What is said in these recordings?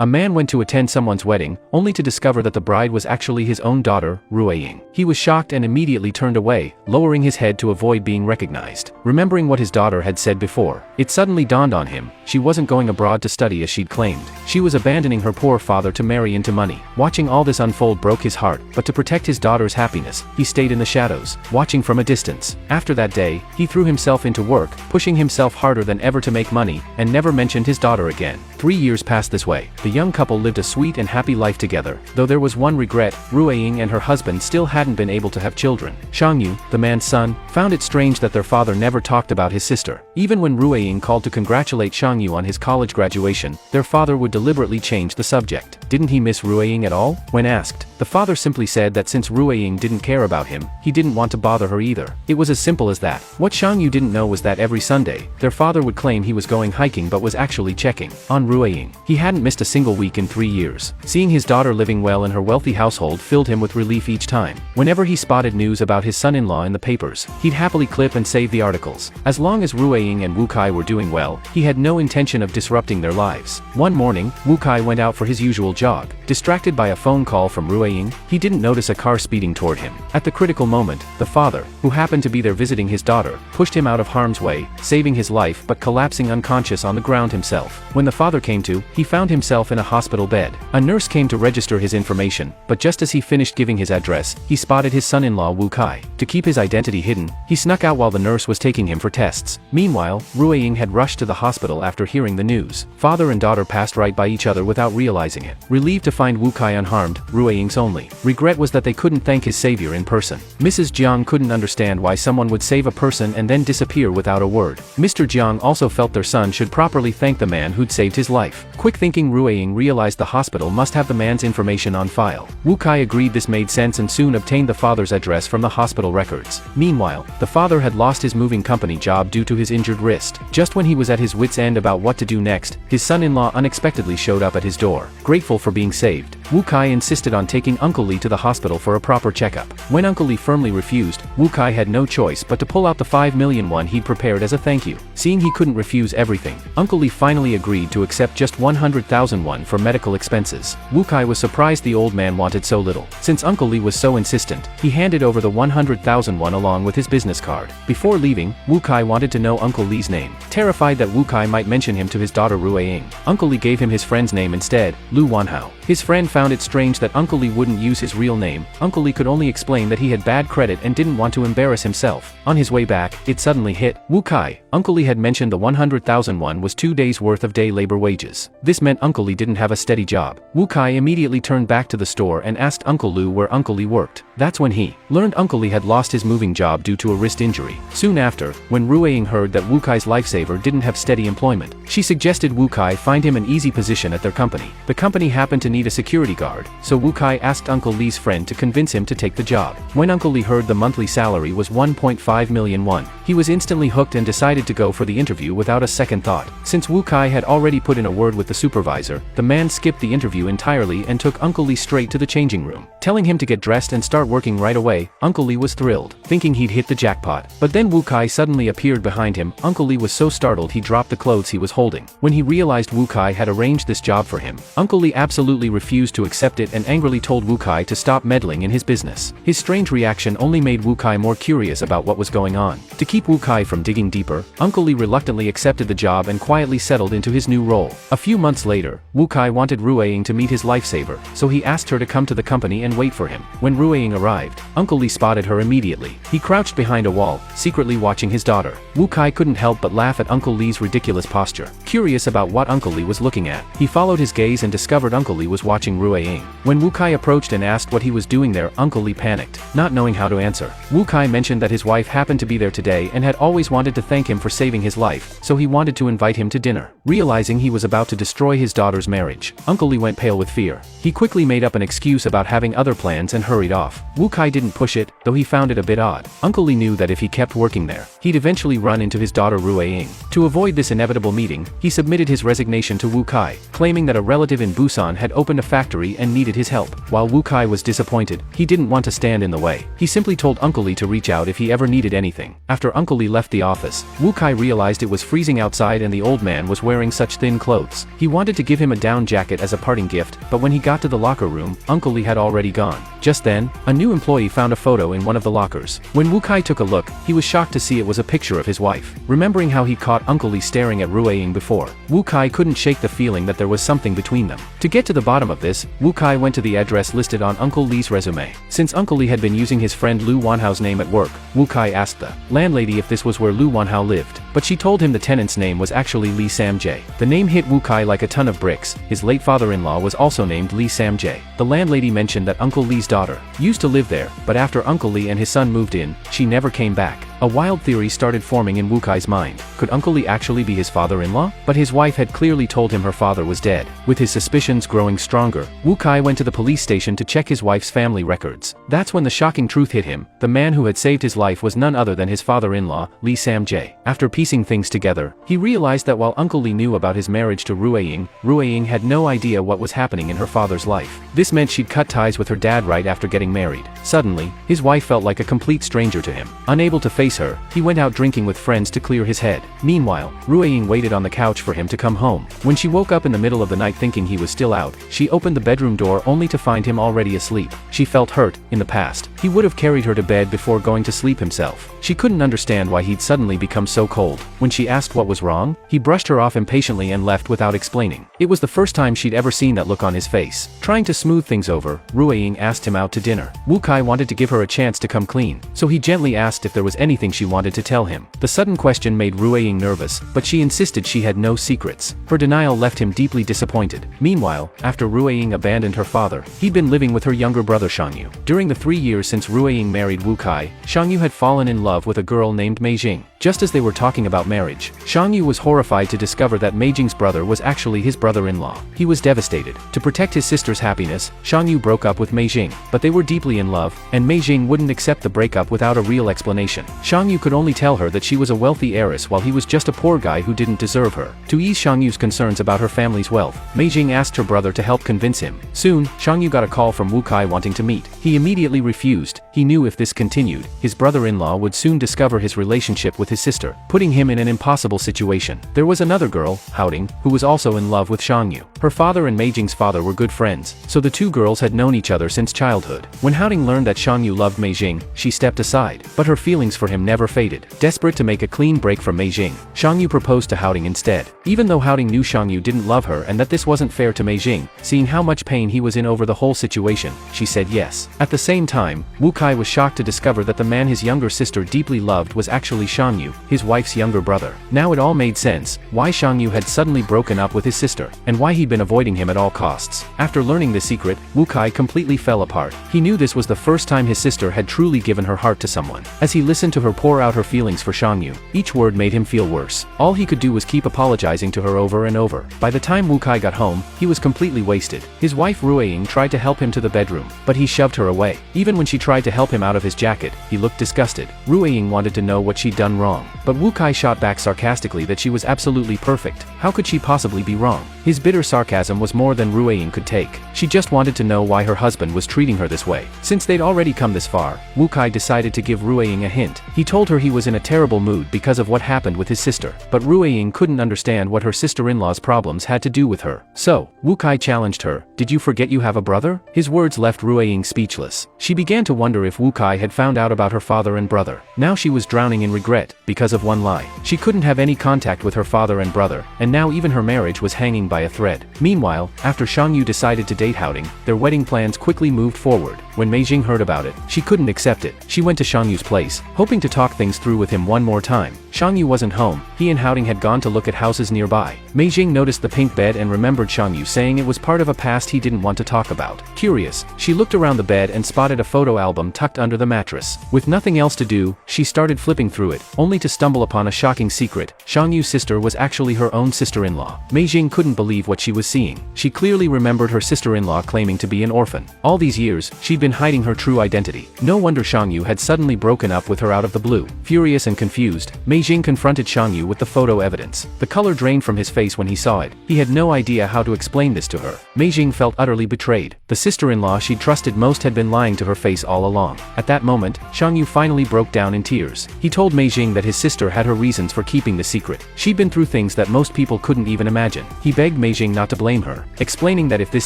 A man went to attend someone's wedding, only to discover that the bride was actually his own daughter, Rueying. He was shocked and immediately turned away, lowering his head to avoid being recognized. Remembering what his daughter had said before, it suddenly dawned on him, she wasn't going abroad to study as she'd claimed. She was abandoning her poor father to marry into money. Watching all this unfold broke his heart, but to protect his daughter's happiness, he stayed in the shadows, watching from a distance. After that day, he threw himself into work, pushing himself harder than ever to make money, and never mentioned his daughter again. 3 years passed this way. The young couple lived a sweet and happy life together, though there was one regret: Rueying and her husband still hadn't been able to have children. Shangyu, the man's son, found it strange that their father never talked about his sister. Even when Rueying called to congratulate Shangyu on his college graduation, their father would deliberately change the subject. Didn't he miss Rueying at all? When asked, the father simply said that since Rueying didn't care about him, he didn't want to bother her either. It was as simple as that. What Shangyu didn't know was that every Sunday, their father would claim he was going hiking but was actually checking on Rueying. He hadn't missed a single week in 3 years. Seeing his daughter living well in her wealthy household filled him with relief each time. Whenever he spotted news about his son-in-law in the papers, he'd happily clip and save the articles. As long as Rueying and Wu Kai were doing well, he had no intention of disrupting their lives. One morning, Wu Kai went out for his usual jog. Distracted by a phone call from Rueying, he didn't notice a car speeding toward him. At the critical moment, the father, who happened to be there visiting his daughter, pushed him out of harm's way, saving his life but collapsing unconscious on the ground himself. When the father came to, he found himself in a hospital bed. A nurse came to register his information, but just as he finished giving his address, he spotted his son-in-law Wu Kai. To keep his identity hidden, he snuck out while the nurse was taking him for tests. Meanwhile, Rueying had rushed to the hospital after hearing the news. Father and daughter passed right by each other without realizing it. Relieved to find Wu Kai unharmed, Rueying's only regret was that they couldn't thank his savior in person. Mrs. Jiang couldn't understand why someone would save a person and then disappear without a word. Mr. Jiang also felt their son should properly thank the man who'd saved his life. Quick thinking, Rueying realized the hospital must have the man's information on file. Wu Kai agreed this made sense and soon obtained the father's address from the hospital records. Meanwhile, the father had lost his moving company job due to his injured wrist. Just when he was at his wit's end about what to do next, his son-in-law unexpectedly showed up at his door. Grateful for being saved, Wu Kai insisted on taking Uncle Lee to the hospital for a proper checkup. When Uncle Lee firmly refused, Wu Kai had no choice but to pull out the 5 million won he'd prepared as a thank you. Seeing he couldn't refuse everything, Uncle Lee finally agreed to accept just 100,000 won for medical expenses. Wu Kai was surprised the old man wanted so little. Since Uncle Lee was so insistent, he handed over the 100,000 won along with his business card. Before leaving, Wu Kai wanted to know Uncle Lee's name. Terrified that Wu Kai might mention him to his daughter Rueying, Uncle Lee gave him his friend's name instead, Lu Wanhao. His friend found it strange that Uncle Lee wouldn't use his real name. Uncle Lee could only explain that he had bad credit and didn't want to embarrass himself. On his way back, it suddenly hit Wu Kai. Uncle Lee had mentioned the 100,000 won was 2 days' worth of day labor wages. This meant Uncle Lee didn't have a steady job. Wu Kai immediately turned back to the store and asked Uncle Lu where Uncle Lee worked. That's when he learned Uncle Lee had lost his moving job due to a wrist injury. Soon after, when Rueying heard that Wu Kai's lifesaver didn't have steady employment, she suggested Wu Kai find him an easy position at their company. The company happened to need a security guard, so Wu Kai asked Uncle Lee's friend to convince him to take the job. When Uncle Lee heard the monthly salary was 1.5 million won, he was instantly hooked and decided to go for the interview without a second thought. Since Wu Kai had already put in a word with the supervisor, the man skipped the interview entirely and took Uncle Lee straight to the changing room. Telling him to get dressed and start working right away, Uncle Lee was thrilled, thinking he'd hit the jackpot. But then Wu Kai suddenly appeared behind him. Uncle Lee was so startled he dropped the clothes he was holding. When he realized Wu Kai had arranged this job for him, Uncle Lee absolutely refused to accept it and angrily told Wu Kai to stop meddling in his business. His strange reaction only made Wu Kai more curious about what was going on. To keep Wu Kai from digging deeper, Uncle Lee reluctantly accepted the job and quietly settled into his new role. A few months later, Wu Kai wanted Rueying to meet his lifesaver, so he asked her to come to the company and wait for him. When Rueying arrived, Uncle Lee spotted her immediately. He crouched behind a wall, secretly watching his daughter. Wu Kai couldn't help but laugh at Uncle Lee's ridiculous posture. Curious about what Uncle Lee was looking at, he followed his gaze and discovered Uncle Lee was watching Rueying. When Wu Kai approached and asked what he was doing there, Uncle Lee panicked, not knowing how to answer. Wu Kai mentioned that his wife happened to be there today and had always wanted to thank him for saving his life, so he wanted to invite him to dinner. Realizing he was about to destroy his daughter's marriage, Uncle Lee went pale with fear. He quickly made up an excuse about having other plans and hurried off. Wu Kai didn't push it, though he found it a bit odd. Uncle Lee knew that if he kept working there, he'd eventually run into his daughter Rueying. To avoid this inevitable meeting, he submitted his resignation to Wu Kai, claiming that a relative in Busan had opened a factory and needed his help. While Wu Kai was disappointed, he didn't want to stand in the way. He simply told Uncle Lee to reach out if he ever needed anything. After Uncle Lee left the office, Wu Kai realized it was freezing outside and the old man was wearing such thin clothes. He wanted to give him a down jacket as a parting gift, but when he got to the locker room, Uncle Lee had already gone. Just then, a new employee found a photo in one of the lockers. When Wu Kai took a look, he was shocked to see it was a picture of his wife. Remembering how he caught Uncle Lee staring at Rueying before, Wu Kai couldn't shake the feeling that there was something between them. To get to the bottom of this, Wu Kai went to the address listed on Uncle Lee's resume. Since Uncle Lee had been using his friend Lu Wanhao's name at work, Wu Kai asked the landlady if this was where Lu Wanhao lived, but she told him the tenant's name was actually Lee Sam-jae. The name hit Wu Kai like a ton of bricks. His late father-in-law was also named Lee Sam-jae. The landlady mentioned that Uncle Lee's daughter used to live there, but after Uncle Lee and his son moved in, she never came back. A wild theory started forming in Wu Kai's mind. Could Uncle Lee actually be his father-in-law? But his wife had clearly told him her father was dead. With his suspicions growing stronger, Wu Kai went to the police station to check his wife's family records. That's when the shocking truth hit him. The man who had saved his life was none other than his father-in-law, Lee Sam-jae. After piecing things together, he realized that while Uncle Lee knew about his marriage to Rueying had no idea what was happening in her father's life. This meant she'd cut ties with her dad right after getting married. Suddenly, his wife felt like a complete stranger to him. Unable to face her, he went out drinking with friends to clear his head. Meanwhile, Rueying waited on the couch for him to come home. When she woke up in the middle of the night thinking he was still out, she opened the bedroom door only to find him already asleep. She felt hurt. In the past, he would have carried her to bed before going to sleep himself. She couldn't understand why he'd suddenly become so cold. When she asked what was wrong, he brushed her off impatiently and left without explaining. It was the first time she'd ever seen that look on his face. Trying to smooth things over, Rueying asked him out to dinner. Wu Kai wanted to give her a chance to come clean, so he gently asked if there was anything she wanted to tell him. The sudden question made Rueying nervous, but she insisted she had no secrets. Her denial left him deeply disappointed. Meanwhile, after Rueying abandoned her father, he'd been living with her younger brother Shangyu. During the 3 years since Rueying married Wu Kai, Shangyu had fallen in love with a girl named Mei Jing. Just as they were talking about marriage, Shangyu was horrified to discover that Mei Jing's brother was actually his brother-in-law. He was devastated. To protect his sister's happiness, Shangyu broke up with Mei Jing, but they were deeply in love, and Mei Jing wouldn't accept the breakup without a real explanation. Shangyu could only tell her that she was a wealthy heiress while he was just a poor guy who didn't deserve her. To ease Shangyu's concerns about her family's wealth, Mei Jing asked her brother to help convince him. Soon, Shangyu got a call from Wu Kai wanting to meet. He immediately refused. He knew if this continued, his brother-in-law would soon discover his relationship with his sister, putting him in an impossible situation. There was another girl, Haoding, who was also in love with Shangyu. Her father and Mei Jing's father were good friends, so the two girls had known each other since childhood. When Haoding learned that Shangyu loved Mei Jing, she stepped aside, but her feelings for him never faded. Desperate to make a clean break from Mei Jing, Shangyu proposed to Haoding instead. Even though Haoding knew Shangyu didn't love her and that this wasn't fair to Mei Jing, seeing how much pain he was in over the whole situation, she said yes. At the same time, Wu Kai was shocked to discover that the man his younger sister deeply loved was actually Shangyu, his wife's younger brother. Now it all made sense, why Shangyu had suddenly broken up with his sister, and why he'd been avoiding him at all costs. After learning the secret, Wu Kai completely fell apart. He knew this was the first time his sister had truly given her heart to someone. As he listened to her pour out her feelings for Shangyu, each word made him feel worse. All he could do was keep apologizing to her over and over. By the time Wu Kai got home, he was completely wasted. His wife Rueying tried to help him to the bedroom, but he shoved her away. Even when she tried to help him out of his jacket, he looked disgusted. Rueying wanted to know what she'd done wrong, but Wu Kai shot back sarcastically that she was absolutely perfect. How could she possibly be wrong? His bitter sarcasm was more than Rueying could take. She just wanted to know why her husband was treating her this way. Since they'd already come this far, Wu Kai decided to give Rueying a hint. He told her he was in a terrible mood because of what happened with his sister, but Rueying couldn't understand what her sister-in-law's problems had to do with her. So, Wu Kai challenged her, "Did you forget you have a brother?" His words left Rueying speechless. She began to wonder if Wu Kai had found out about her father and brother. Now she was drowning in regret, because of one lie. She couldn't have any contact with her father and brother, and now even her marriage was hanging by a thread. Meanwhile, after Shangyu decided to date Haoding, their wedding plans quickly moved forward. When Mei Jing heard about it, she couldn't accept it. She went to Shangyu's place, hoping to talk things through with him one more time. Shangyu wasn't home. He and Haoding had gone to look at houses nearby. Mei Jing noticed the pink bed and remembered Shangyu saying it was part of a past he didn't want to talk about. Curious, she looked around the bed and spotted a photo album tucked under the mattress. With nothing else to do, she started flipping through it, only to stumble upon a shocking secret. Shangyu's sister was actually her own sister-in-law. Mei Jing couldn't believe what she was seeing. She clearly remembered her sister-in-law claiming to be an orphan. All these years, she'd been hiding her true identity. No wonder Xiangyu had suddenly broken up with her out of the blue. Furious and confused, Meijing confronted Xiangyu with the photo evidence. The color drained from his face when he saw it. He had no idea how to explain this to her. Meijing felt utterly betrayed. The sister-in-law she'd trusted most had been lying to her face all along. At that moment, Xiangyu finally broke down in tears. He told Meijing that his sister had her reasons for keeping the secret. She'd been through things that most people couldn't even imagine. He begged Meijing not to blame her, explaining that if this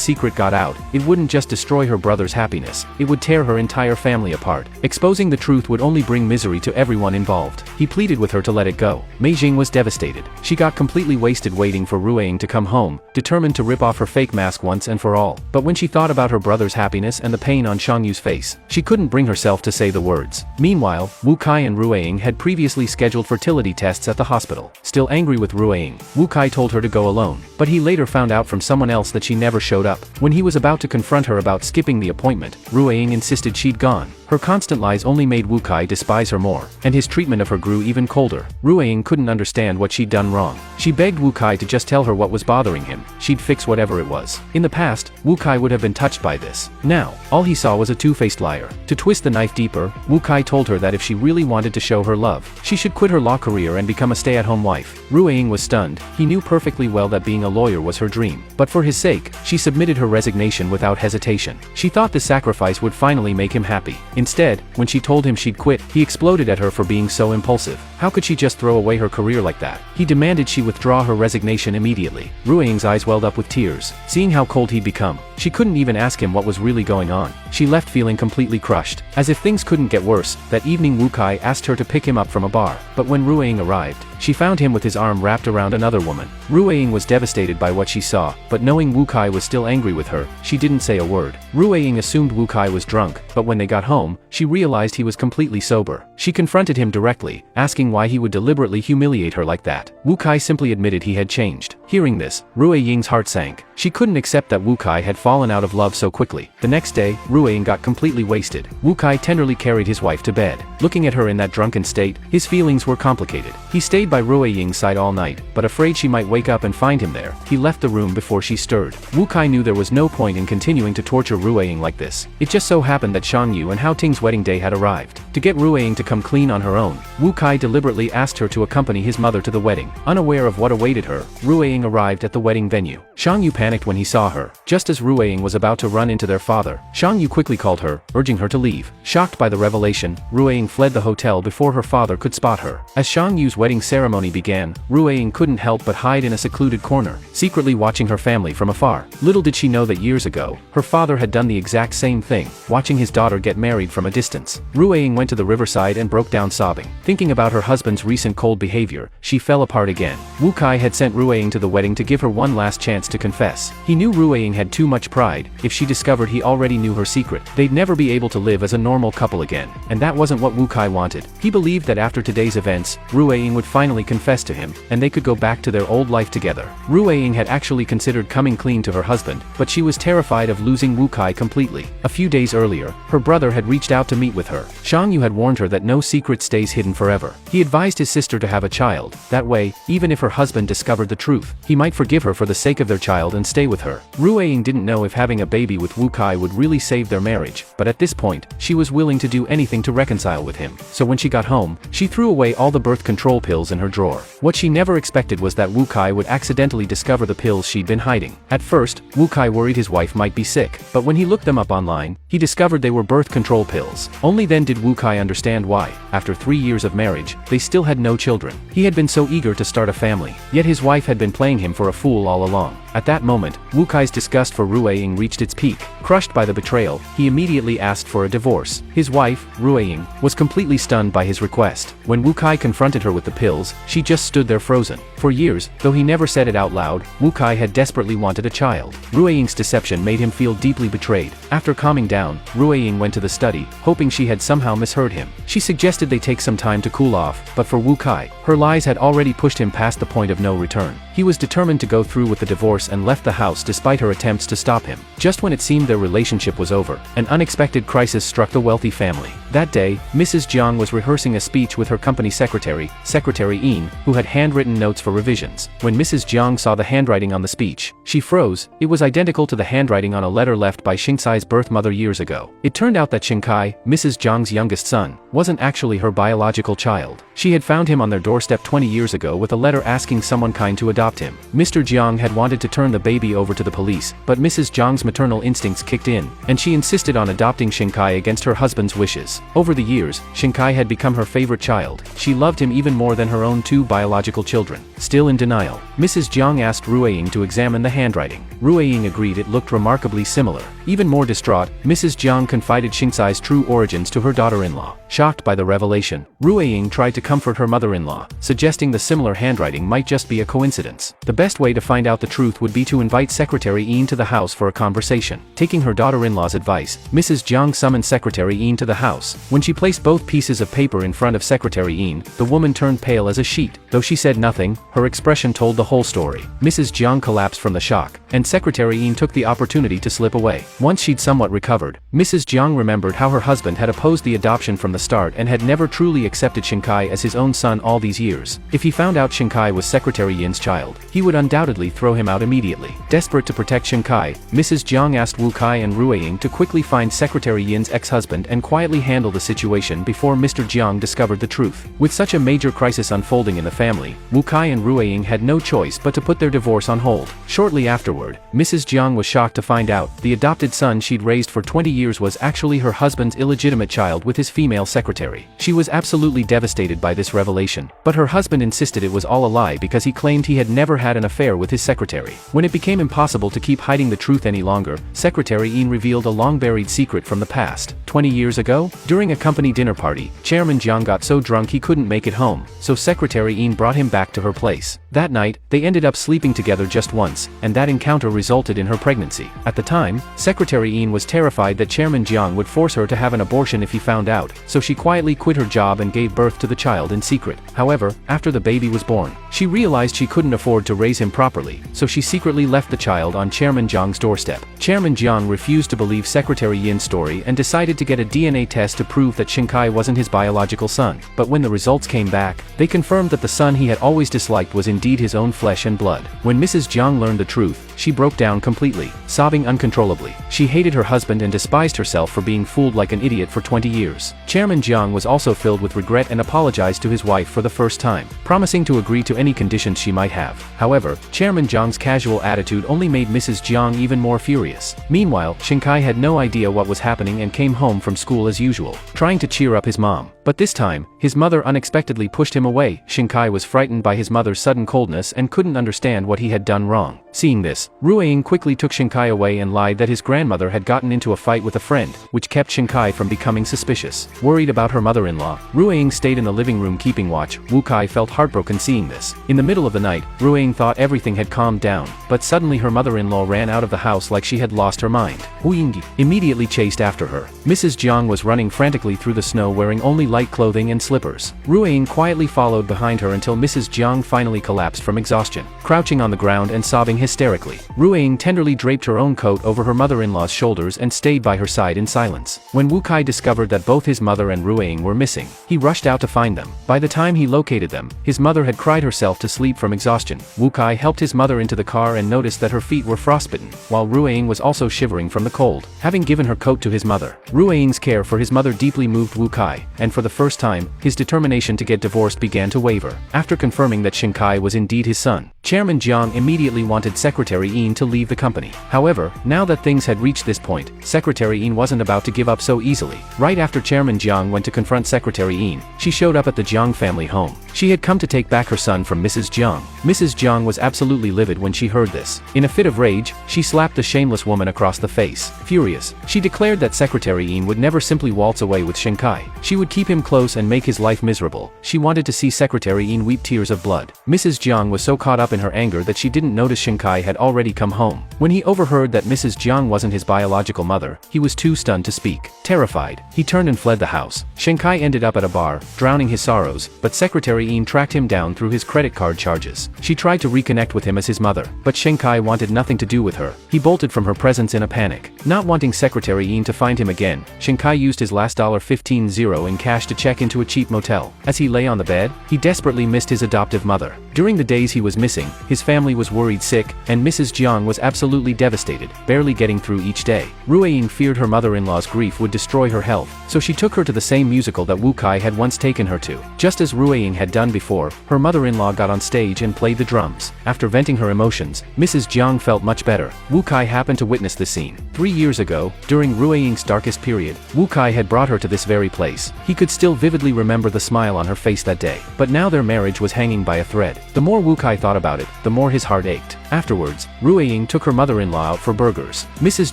secret got out, it wouldn't just destroy her brother's happiness, it would tear her entire family apart. Exposing the truth would only bring misery to everyone involved. He pleaded with her to let it go. Meijing was devastated. She got completely wasted waiting for Rueying to come home, determined to rip off her fake mask once and for all. But when she thought about her brother's happiness and the pain on Xiangyu's face, she couldn't bring herself to say the words. Meanwhile, Wu Kai and Rueying had previously scheduled fertility tests at the hospital. Still angry with Rueying, Wu Kai told her to go alone, but he later found out from someone else that she never showed up. When he was about to confront her about skipping the appointment, Rueying insisted she'd gone. Her constant lies only made Wu Kai despise her more, and his treatment of her grew even colder. Rueying couldn't understand what she'd done wrong. She begged Wu Kai to just tell her what was bothering him. She'd fix whatever it was. In the past, Wu Kai would have been touched by this. Now, all he saw was a two-faced liar. To twist the knife deeper, Wu Kai told her that if she really wanted to show her love, she should quit her law career and become a stay-at-home wife. Rueying was stunned. He knew perfectly well that being a lawyer was her dream. But for his sake, she submitted her resignation without hesitation. She thought the sacrifice would finally make him happy. Instead, when she told him she'd quit, he exploded at her for being so impulsive. How could she just throw away her career like that? He demanded she withdraw her resignation immediately. Rueying's eyes welled up with tears, seeing how cold he'd become. She couldn't even ask him what was really going on. She left feeling completely crushed. As if things couldn't get worse, that evening Wu Kai asked her to pick him up from a bar. But when Rueying arrived, she found him with his arm wrapped around another woman. Rueying was devastated by what she saw, but knowing Wu Kai was still angry with her, she didn't say a word. Rueying assumed Wu Kai was drunk, but when they got home, she realized he was completely sober. She confronted him directly, asking why he would deliberately humiliate her like that. Wu Kai simply admitted he had changed. Hearing this, Rueying's heart sank. She couldn't accept that Wu Kai had fallen out of love so quickly. The next day, Rueying got completely wasted. Wu Kai tenderly carried his wife to bed. Looking at her in that drunken state, his feelings were complicated. He stayed by Rueying's side all night, but afraid she might wake up and find him there, he left the room before she stirred. Wu Kai knew there was no point in continuing to torture Rueying like this. It just so happened that Xiangyu and Hao Ting's wedding day had arrived. To get Rueying to come clean on her own, Wu Kai deliberately asked her to accompany his mother to the wedding. Unaware of what awaited her, Rueying arrived at the wedding venue. Xiangyu panicked when he saw her. Just as Rueying was about to run into their father, Xiangyu quickly called her, urging her to leave. Shocked by the revelation, Rueying fled the hotel before her father could spot her. As Xiangyu's wedding ceremony began, Rueying couldn't help but hide in a secluded corner, secretly watching her family from afar. Little did she know that years ago, her father had done the exact same thing, watching his daughter get married from a distance. Rueying went to the riverside and broke down sobbing. Thinking about her husband's recent cold behavior, she fell apart again. Wu Kai had sent Rueying to the wedding to give her one last chance to confess. He knew Rueying had too much pride. If she discovered he already knew her secret, they'd never be able to live as a normal couple again. And that wasn't what Wu Kai wanted. He believed that after today's events, Rueying would finally confess to him, and they could go back to their old life together. Rueying had actually considered coming clean to her husband, but she was terrified of losing Wu Kai completely. A few days earlier, her brother had reached out to meet with her. Xiangyu had warned her that no secret stays hidden forever. He advised his sister to have a child. That way, even if her husband discovered the truth, he might forgive her for the sake of their child and stay with her. Rueying didn't know if having a baby with Wu Kai would really save their marriage, but at this point, she was willing to do anything to reconcile with him. So when she got home, she threw away all the birth control pills in her drawer. What she never expected was that Wu Kai would accidentally discover the pills she'd been hiding. At first, Wu Kai worried his wife might be sick, but when he looked them up online, he discovered they were birth control pills. Only then did Wu Kai understand why, after 3 years of marriage, they still had no children. He had been so eager to start a family, yet his wife had been playing him for a fool all along. At that moment, Wu Kai's disgust for Rueying reached its peak. Crushed by the betrayal, he immediately asked for a divorce. His wife, Rueying, was completely stunned by his request. When Wu Kai confronted her with the pills, she just stood there frozen. For years, though he never said it out loud, Wu Kai had desperately wanted a child. Rueying's deception made him feel deeply betrayed. After calming down, Rueying went to the study, hoping she had somehow misheard him. She suggested they take some time to cool off, but for Wu Kai, her lies had already pushed him past the point of no return. He was was determined to go through with the divorce and left the house despite her attempts to stop him. Just when it seemed their relationship was over, an unexpected crisis struck the wealthy family. That day, Mrs. Jeong was rehearsing a speech with her company secretary, Secretary Een, who had handwritten notes for revisions. When Mrs. Jeong saw the handwriting on the speech, she froze. It was identical to the handwriting on a letter left by Shinkai-'s birth mother years ago. It turned out that Shinkai, Mrs. Jeong's youngest son, wasn't actually her biological child. She had found him on their doorstep 20 years ago with a letter asking someone kind to adopt him. Mr. Jeong had wanted to turn the baby over to the police, but Mrs. Jeong's maternal instincts kicked in, and she insisted on adopting Shinkai against her husband's wishes. Over the years, Shinkai had become her favorite child. She loved him even more than her own 2 biological children. Still in denial, Mrs. Jeong asked Rueying to examine the handwriting. Rueying agreed it looked remarkably similar. Even more distraught, Mrs. Jeong confided Shinkai's true origins to her daughter-in-law. Shocked by the revelation, Rueying tried to comfort her mother-in-law, suggesting the similar handwriting might just be a coincidence. The best way to find out the truth would be to invite Secretary Een to the house for a conversation. Taking her daughter-in-law's advice, Mrs. Jeong summoned Secretary Een to the house. When she placed both pieces of paper in front of Secretary Een, the woman turned pale as a sheet. Though she said nothing, her expression told the whole story. Mrs. Jeong collapsed from the shock, and Secretary Een took the opportunity to slip away. Once she'd somewhat recovered, Mrs. Jeong remembered how her husband had opposed the adoption from the start and had never truly accepted Shinkai as his own son all these years. If he found out Shinkai was Secretary Yin's child, he would undoubtedly throw him out immediately. Desperate to protect Shinkai, Mrs. Jeong asked Wu Kai and Rueying to quickly find Secretary Yin's ex-husband and quietly handle the situation before Mr. Jeong discovered the truth. With such a major crisis unfolding in the family, Wu Kai and Rueying had no choice but to put their divorce on hold. Shortly afterward, Mrs. Jeong was shocked to find out the adopted son she'd raised for 20 years was actually her husband's illegitimate child with his female secretary. She was absolutely devastated by this revelation, but her husband insisted it was all a lie because he claimed he had never had an affair with his secretary. When it became impossible to keep hiding the truth any longer, Secretary Een revealed a long-buried secret from the past. 20 years ago, during a company dinner party, Chairman Jeong got so drunk he couldn't make it home, so Secretary Een brought him back to her place. That night, they ended up sleeping together just once, and that encounter resulted in her pregnancy. At the time, Secretary Een was terrified that Chairman Jeong would force her to have an abortion if he found out, so she quietly quit her job and gave birth to the child in secret. However, after the baby was born, she realized she couldn't afford to raise him properly, so she secretly left the child on Chairman Jeong's doorstep. Chairman Jeong refused to believe Secretary Yin's story and decided to get a DNA test to prove that Shinkai wasn't his biological son. But when the results came back, they confirmed that the son he had always disliked was indeed his own flesh and blood. When Mrs. Jeong learned the truth, she broke down completely, sobbing uncontrollably. She hated her husband and despised herself for being fooled like an idiot for 20 years. Chairman Jeong was also filled with regret and apologized to his wife for the first time, promising to agree to any conditions she might have. However, Chairman Jeong's casual attitude only made Mrs. Jeong even more furious. Meanwhile, Shinkai had no idea what was happening and came home from school as usual, trying to cheer up his mom. But this time, his mother unexpectedly pushed him away. Shinkai was frightened by his mother's sudden coldness and couldn't understand what he had done wrong. Seeing this, Rueying quickly took Shinkai away and lied that his grandmother had gotten into a fight with a friend, which kept Shinkai from becoming suspicious. Worried about her mother-in-law, Rueying stayed in the living room keeping watch. Wu Kai felt heartbroken seeing this. In the middle of the night, Rueying thought everything had calmed down, but suddenly her mother-in-law ran out of the house like she had lost her mind. Wu Yingyi immediately chased after her. Mrs. Jeong was running frantically through the snow wearing only light clothing and slippers. Rueying quietly followed behind her until Mrs. Jeong finally collapsed from exhaustion. Crouching on the ground and sobbing hysterically, Rueying tenderly draped her own coat over her mother-in-law's shoulders and stayed by her side in silence. When Wu Kai discovered that both his mother and Rueying were missing, he rushed out to find them. By the time he located them, his mother had cried herself to sleep from exhaustion. Wu Kai helped his mother into the car and noticed that her feet were frostbitten, while Rueying was also shivering from the cold. Having given her coat to his mother, Rueying's care for his mother deeply moved Wu Kai, and for the first time, his determination to get divorced began to waver. After confirming that Shinkai was indeed his son, Chairman Jeong immediately wanted Secretary Een to leave the company. However, now that things had reached this point, Secretary Een wasn't about to give up so easily. Right after Chairman Jeong went to confront Secretary Een, she showed up at the Jeong family home. She had come to take back her son from Mrs. Jeong. Mrs. Jeong was absolutely livid when she heard this. In a fit of rage, she slapped the shameless woman across the face. Furious, she declared that Secretary Een would never simply waltz away with Shinkai. She would keep him close and make his life miserable. She wanted to see Secretary Een weep tears of blood. Mrs. Jeong was so caught up in in her anger that she didn't notice Shinkai had already come home. When he overheard that Mrs. Jiang wasn't his biological mother, he was too stunned to speak. Terrified, he turned and fled the house. Shinkai ended up at a bar, drowning his sorrows, but Secretary Een tracked him down through his credit card charges. She tried to reconnect with him as his mother, but Shinkai wanted nothing to do with her. He bolted from her presence in a panic. Not wanting Secretary Een to find him again, Shinkai used his last $15 in cash to check into a cheap motel. As he lay on the bed, he desperately missed his adoptive mother. During the days he was missing, his family was worried sick, and Mrs. Jiang was absolutely devastated, barely getting through each day. Rueying feared her mother-in-law's grief would destroy her health, so she took her to the same musical that Wu Kai had once taken her to. Just as Rueying had done before, her mother-in-law got on stage and played the drums. After venting her emotions, Mrs. Jiang felt much better. Wu Kai happened to witness this scene. 3 years ago, during Rueying's darkest period, Wu Kai had brought her to this very place. He could still vividly remember the smile on her face that day. But now their marriage was hanging by a thread. The more Wu Kai thought about it, the more his heart ached. Afterwards, Rueying took her mother-in-law out for burgers. Mrs.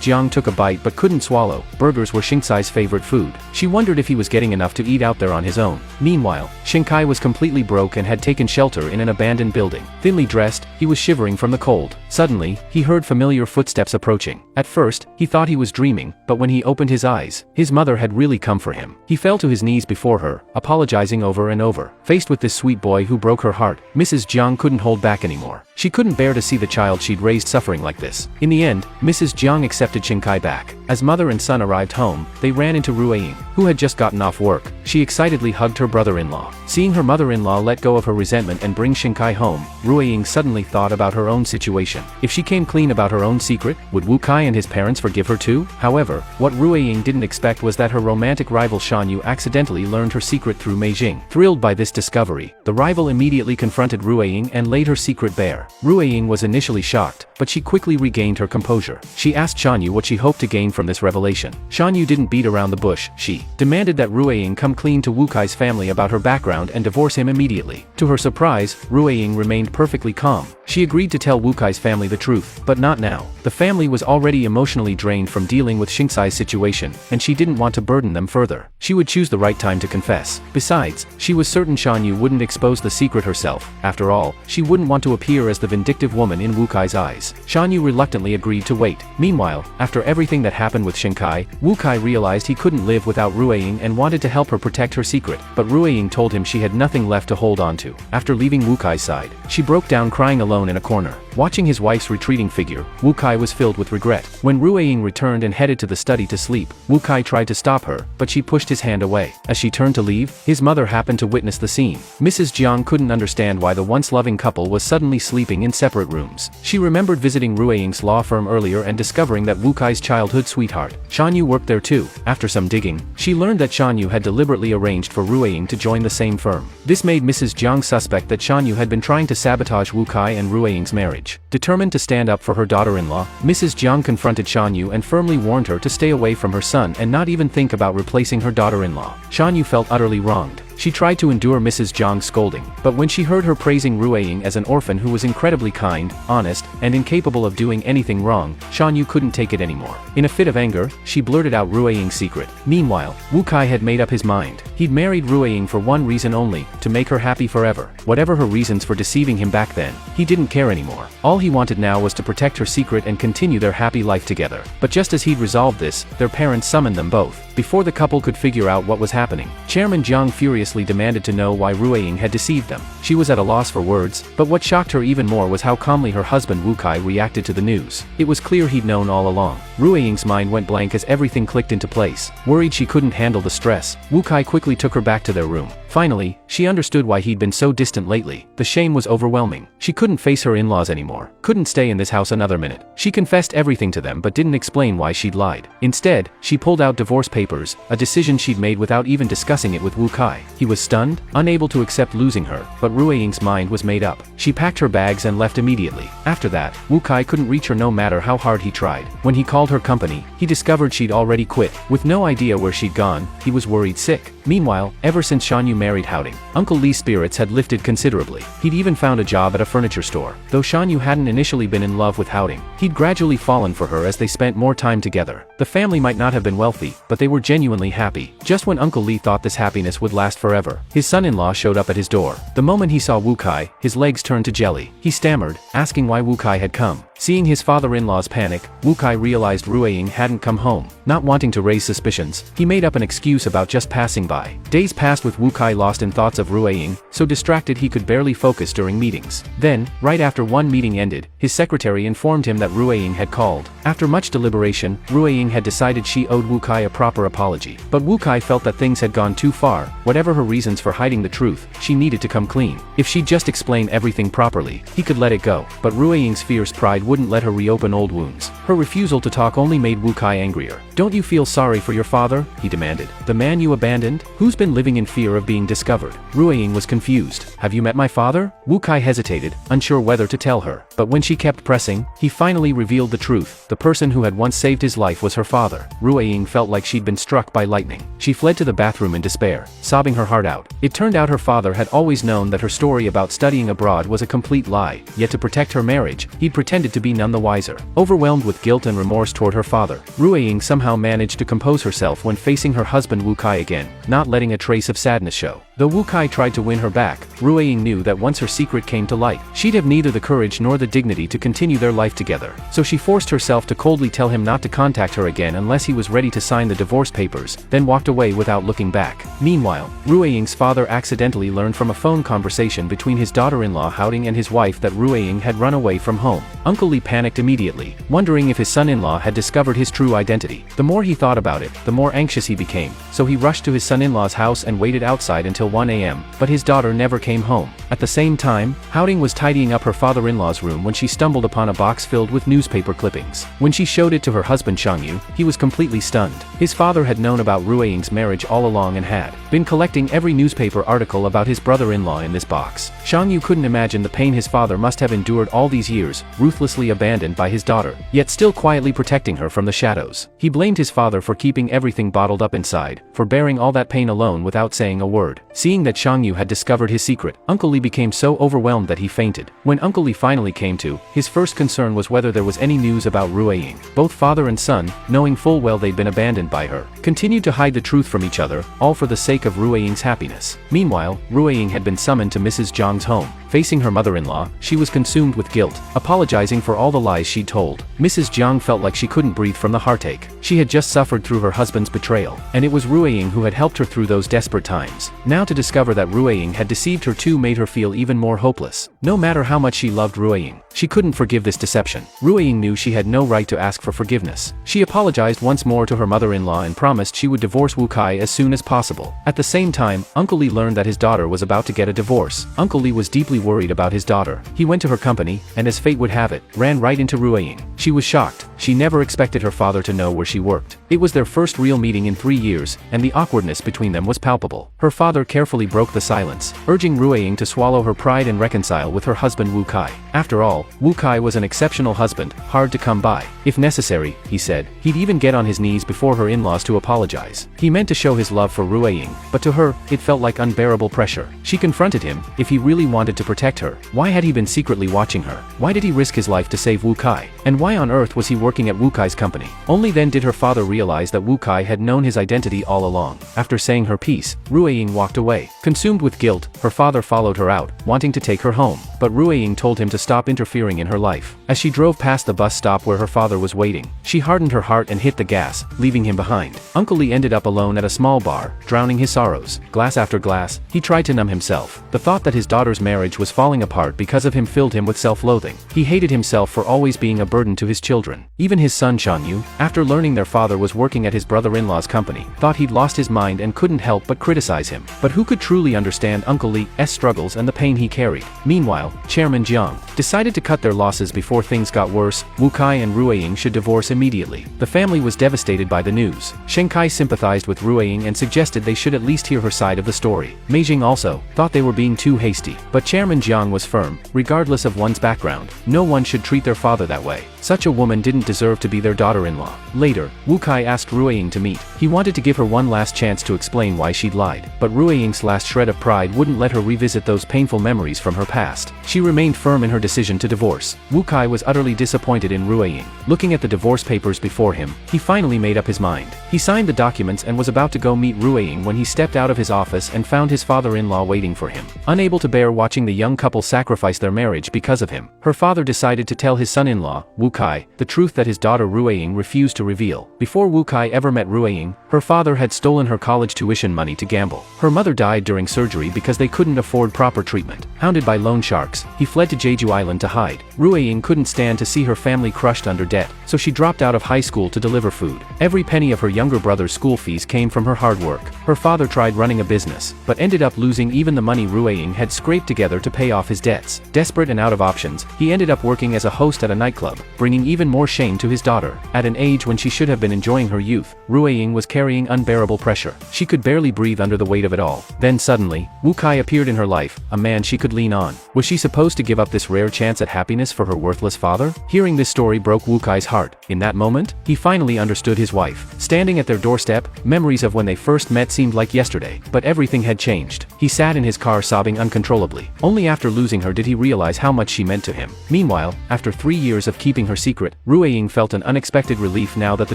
Jiang took a bite but couldn't swallow. Burgers were Shinkai's favorite food. She wondered if he was getting enough to eat out there on his own. Meanwhile, Shinkai was completely broke and had taken shelter in an abandoned building. Thinly dressed, he was shivering from the cold. Suddenly, he heard familiar footsteps approaching. At first, he thought he was dreaming, but when he opened his eyes, his mother had really come for him. He fell to his knees before her, apologizing over and over. Faced with this sweet boy who broke her heart, Mrs. Jiang couldn't hold back anymore. She couldn't bear to see the child she'd raised suffering like this. In the end, Mrs. Jiang accepted Shinkai back. As mother and son arrived home, they ran into Rueying, who had just gotten off work. She excitedly hugged her brother-in-law. Seeing her mother-in-law let go of her resentment and bring Shinkai home, Rueying suddenly thought about her own situation. If she came clean about her own secret, would Wu Kai and his parents forgive her too? However, what Rueying didn't expect was that her romantic rival Shan Yu accidentally learned her secret through Mei Jing. Thrilled by this discovery, the rival immediately confronted Rueying and laid her secret bare. Rueying was initially shocked, but she quickly regained her composure. She asked Shan Yu what she hoped to gain from this revelation. Shan Yu didn't beat around the bush. She demanded that Rueying come clean to Wu Kai's family about her background and divorce him immediately. To her surprise, Rueying remained perfectly calm. She agreed to tell Wu Kai's family the truth, but not now. The family was already emotionally drained from dealing with Shinkai's situation, and she didn't want to burden them further. She would choose the right time to confess. Besides, she was certain Shan Yu wouldn't expose the secret herself. After all, she wouldn't want to appear as the vindictive woman in Wu Kai's eyes. Shan Yu reluctantly agreed to wait. Meanwhile, after everything that happened with Shinkai, Wu Kai realized he couldn't live without Rueying and wanted to help her protect her secret, but Rueying told him she had nothing left to hold on to. After leaving Wu Kai's side, she broke down crying alone in a corner. Watching his wife's retreating figure, Wu Kai was filled with regret. When Rueying returned and headed to the study to sleep, Wu Kai tried to stop her, but she pushed his hand away. As she turned to leave, his mother happened to witness the scene. Mrs. Jiang couldn't understand why the once loving couple was suddenly sleeping in separate rooms. She remembered visiting Rueying's law firm earlier and discovering that Wu Kai's childhood sweetheart, Shan Yu, worked there too. After some digging, she learned that Shan Yu had deliberately arranged for Rueying to join the same firm. This made Mrs. Jiang suspect that Shan Yu had been trying to sabotage Wu Kai and Rueying's marriage. Determined to stand up for her daughter-in-law, Mrs. Jiang confronted Shan Yu and firmly warned her to stay away from her son and not even think about replacing her daughter-in-law. Shan Yu felt utterly wronged. She tried to endure Mrs. Jiang's scolding, but when she heard her praising Rueying as an orphan who was incredibly kind, honest, and incapable of doing anything wrong, Shan Yu couldn't take it anymore. In a fit of anger, she blurted out Rueying's secret. Meanwhile, Wu Kai had made up his mind. He'd married Rueying for one reason only, to make her happy forever. Whatever her reasons for deceiving him back then, he didn't care anymore. All he wanted now was to protect her secret and continue their happy life together. But just as he'd resolved this, their parents summoned them both. Before the couple could figure out what was happening, Chairman Jiang furiously demanded to know why Rueying had deceived them. She was at a loss for words, but what shocked her even more was how calmly her husband Wu Kai reacted to the news. It was clear he'd known all along. Rueying's mind went blank as everything clicked into place. Worried she couldn't handle the stress, Wu Kai quickly took her back to their room. Finally, she understood why he'd been so distant lately. The shame was overwhelming. She couldn't face her in-laws anymore, couldn't stay in this house another minute. She confessed everything to them but didn't explain why she'd lied. Instead, she pulled out divorce papers, a decision she'd made without even discussing it with Wu Kai. He was stunned, unable to accept losing her, but Rueying's mind was made up. She packed her bags and left immediately. After that, Wu Kai couldn't reach her no matter how hard he tried. When he called her company, he discovered she'd already quit. With no idea where she'd gone, he was worried sick. Meanwhile, ever since Shan-yu married Houting, Uncle Lee's spirits had lifted considerably. He'd even found a job at a furniture store. Though Shan-yu hadn't initially been in love with Houting, he'd gradually fallen for her as they spent more time together. The family might not have been wealthy, but they were genuinely happy. Just when Uncle Lee thought this happiness would last forever, his son-in-law showed up at his door. The moment he saw Wu Kai, his legs turned to jelly. He stammered, asking why Wu Kai had come. Seeing his father-in-law's panic, Wu Kai realized Rueying hadn't come home. Not wanting to raise suspicions, he made up an excuse about just passing by. Days passed with Wu Kai lost in thoughts of Rueying, so distracted he could barely focus during meetings. Then, right after one meeting ended, his secretary informed him that Rueying had called. After much deliberation, Rueying had decided she owed Wu Kai a proper apology. But Wu Kai felt that things had gone too far. Whatever her reasons for hiding the truth, she needed to come clean. If she'd just explain everything properly, he could let it go. But Rueying's fierce pride wouldn't let her reopen old wounds. Her refusal to talk only made Wu Kai angrier. "Don't you feel sorry for your father?" he demanded. "The man you abandoned? Who's been living in fear of being discovered?" Rueying was confused. "Have you met my father?" Wu Kai hesitated, unsure whether to tell her. But when she kept pressing, he finally revealed the truth. The person who had once saved his life was her father. Rueying felt like she'd been struck by lightning. She fled to the bathroom in despair, sobbing her heart out. It turned out her father had always known that her story about studying abroad was a complete lie, yet to protect her marriage, he'd pretended to be none the wiser. Overwhelmed with guilt and remorse toward her father, Rueying somehow managed to compose herself when facing her husband Wu Kai again, not letting a trace of sadness show. Though Wu Kai tried to win her back, Rueying knew that once her secret came to light, she'd have neither the courage nor the dignity to continue their life together. So she forced herself to coldly tell him not to contact her again unless he was ready to sign the divorce papers, then walked away without looking back. Meanwhile, Rueying's father accidentally learned from a phone conversation between his daughter-in-law Houting and his wife that Rueying had run away from home. Uncle Lee panicked immediately, wondering if his son-in-law had discovered his true identity. The more he thought about it, the more anxious he became, so he rushed to his son-in-law's house and waited outside until 1 a.m., but his daughter never came home. At the same time, Houting was tidying up her father-in-law's room when she stumbled upon a box filled with newspaper clippings. When she showed it to her husband Shan-yu, he was completely stunned. His father had known about Rueying's marriage all along and had been collecting every newspaper article about his brother-in-law in this box. Shan-yu couldn't imagine the pain his father must have endured all these years, ruthlessly abandoned by his daughter, yet still quietly protecting her from the shadows. He blamed his father for keeping everything bottled up inside, for bearing all that pain alone without saying a word. Seeing that Shan-yu had discovered his secret, Uncle Lee became so overwhelmed that he fainted. When Uncle Lee finally came to, his first concern was whether there was any news about Rueying. Both father and son, knowing full well they'd been abandoned by her, continued to hide the truth from each other, all for the sake of Rueying's happiness. Meanwhile, Rueying had been summoned to Mrs. Zhang's home. Facing her mother-in-law, she was consumed with guilt, apologizing for all the lies she'd told. Mrs. Zhang felt like she couldn't breathe from the heartache. She had just suffered through her husband's betrayal, and it was Rueying who had helped her through those desperate times. Now to discover that Rueying had deceived her too made her feel even more hopeless. No matter how much she loved Rueying, she couldn't forgive this deception. Rueying knew she had no right to ask for forgiveness. She apologized once more to her mother-in-law and promised she would divorce Wu Kai as soon as possible. At the same time, Uncle Lee learned that his daughter was about to get a divorce. Uncle Lee was deeply worried about his daughter. He went to her company, and as fate would have it, ran right into Rueying. She was shocked. She never expected her father to know where she worked. It was their first real meeting in 3 years, and the awkwardness between them was palpable. Her father carefully broke the silence, urging Rueying to swallow her pride and reconcile with her husband Wu Kai. After all, Wu Kai was an exceptional husband, hard to come by. If necessary, he said, he'd even get on his knees before her in-laws to apologize. He meant to show his love for Rueying, but to her, it felt like unbearable pressure. She confronted him. If he really wanted to protect her, why had he been secretly watching her? Why did he risk his life to save Wu Kai? And why on earth was he working at Wu Kai's company? Only then did her father realize that Wu Kai had known his identity all along. After saying her piece, Rueying walked away. Consumed with guilt, her father followed her out, wanting to take her home. But Rueying told him to stop interfering in her life. As she drove past the bus stop where her father was waiting, she hardened her heart and hit the gas, leaving him behind. Uncle Lee ended up alone at a small bar, drowning his sorrows. Glass after glass, he tried to numb himself. The thought that his daughter's marriage was falling apart because of him filled him with self-loathing. He hated himself for always being a burden to his children. Even his son Shan-yu, after learning their father was working at his brother-in-law's company, thought he'd lost his mind and couldn't help but criticize him. But who could truly understand Uncle Lee's struggles and the pain he carried? Meanwhile, Chairman Jiang decided to cut their losses before things got worse. Wu Kai and Rueying should divorce immediately. The family was devastated by the news. Shen Kai sympathized with Rueying and suggested they should at least hear her side of the story. Meijing also thought they were being too hasty. But Chairman Jiang was firm. Regardless of one's background, no one should treat their father that way. Such a woman didn't deserve to be their daughter-in-law. Later, Wu Kai asked Rueying to meet. He wanted to give her one last chance to explain why she'd lied. But Rueying's last shred of pride wouldn't let her revisit those painful memories from her past. She remained firm in her decision to divorce. Wu Kai was utterly disappointed in Rueying. Looking at the divorce papers before him, he finally made up his mind. He signed the documents and was about to go meet Rueying when he stepped out of his office and found his father-in-law waiting for him. Unable to bear watching the young couple sacrifice their marriage because of him, her father decided to tell his son-in-law, Wu Kai, the truth that his daughter Rueying refused to reveal. Before Wu Kai ever met Rueying, her father had stolen her college tuition money to gamble. Her mother died during surgery because they couldn't afford proper treatment. Hounded by loan sharks, he fled to Jeju Island to hide. Rueying couldn't stand to see her family crushed under debt, so she dropped out of high school to deliver food. Every penny of her younger brother's school fees came from her hard work. Her father tried running a business, but ended up losing even the money Rueying had scraped together to pay off his debts. Desperate and out of options, he ended up working as a host at a nightclub, bringing even more shame to his daughter. At an age when she should have been enjoying her youth, Rueying was carrying unbearable pressure. She could barely breathe under the weight of it all. Then suddenly, Wu Kai appeared in her life, a man she could lean on. Was she supposed to give up this rare chance at happiness for her worthless father? Hearing this story broke Wu Kai's heart. In that moment, he finally understood his wife. Standing at their doorstep, memories of when they first met seemed like yesterday, but everything had changed. He sat in his car sobbing uncontrollably. Only after losing her did he realize how much she meant to him. Meanwhile, after 3 years of keeping her secret, Rueying felt an unexpected relief now that the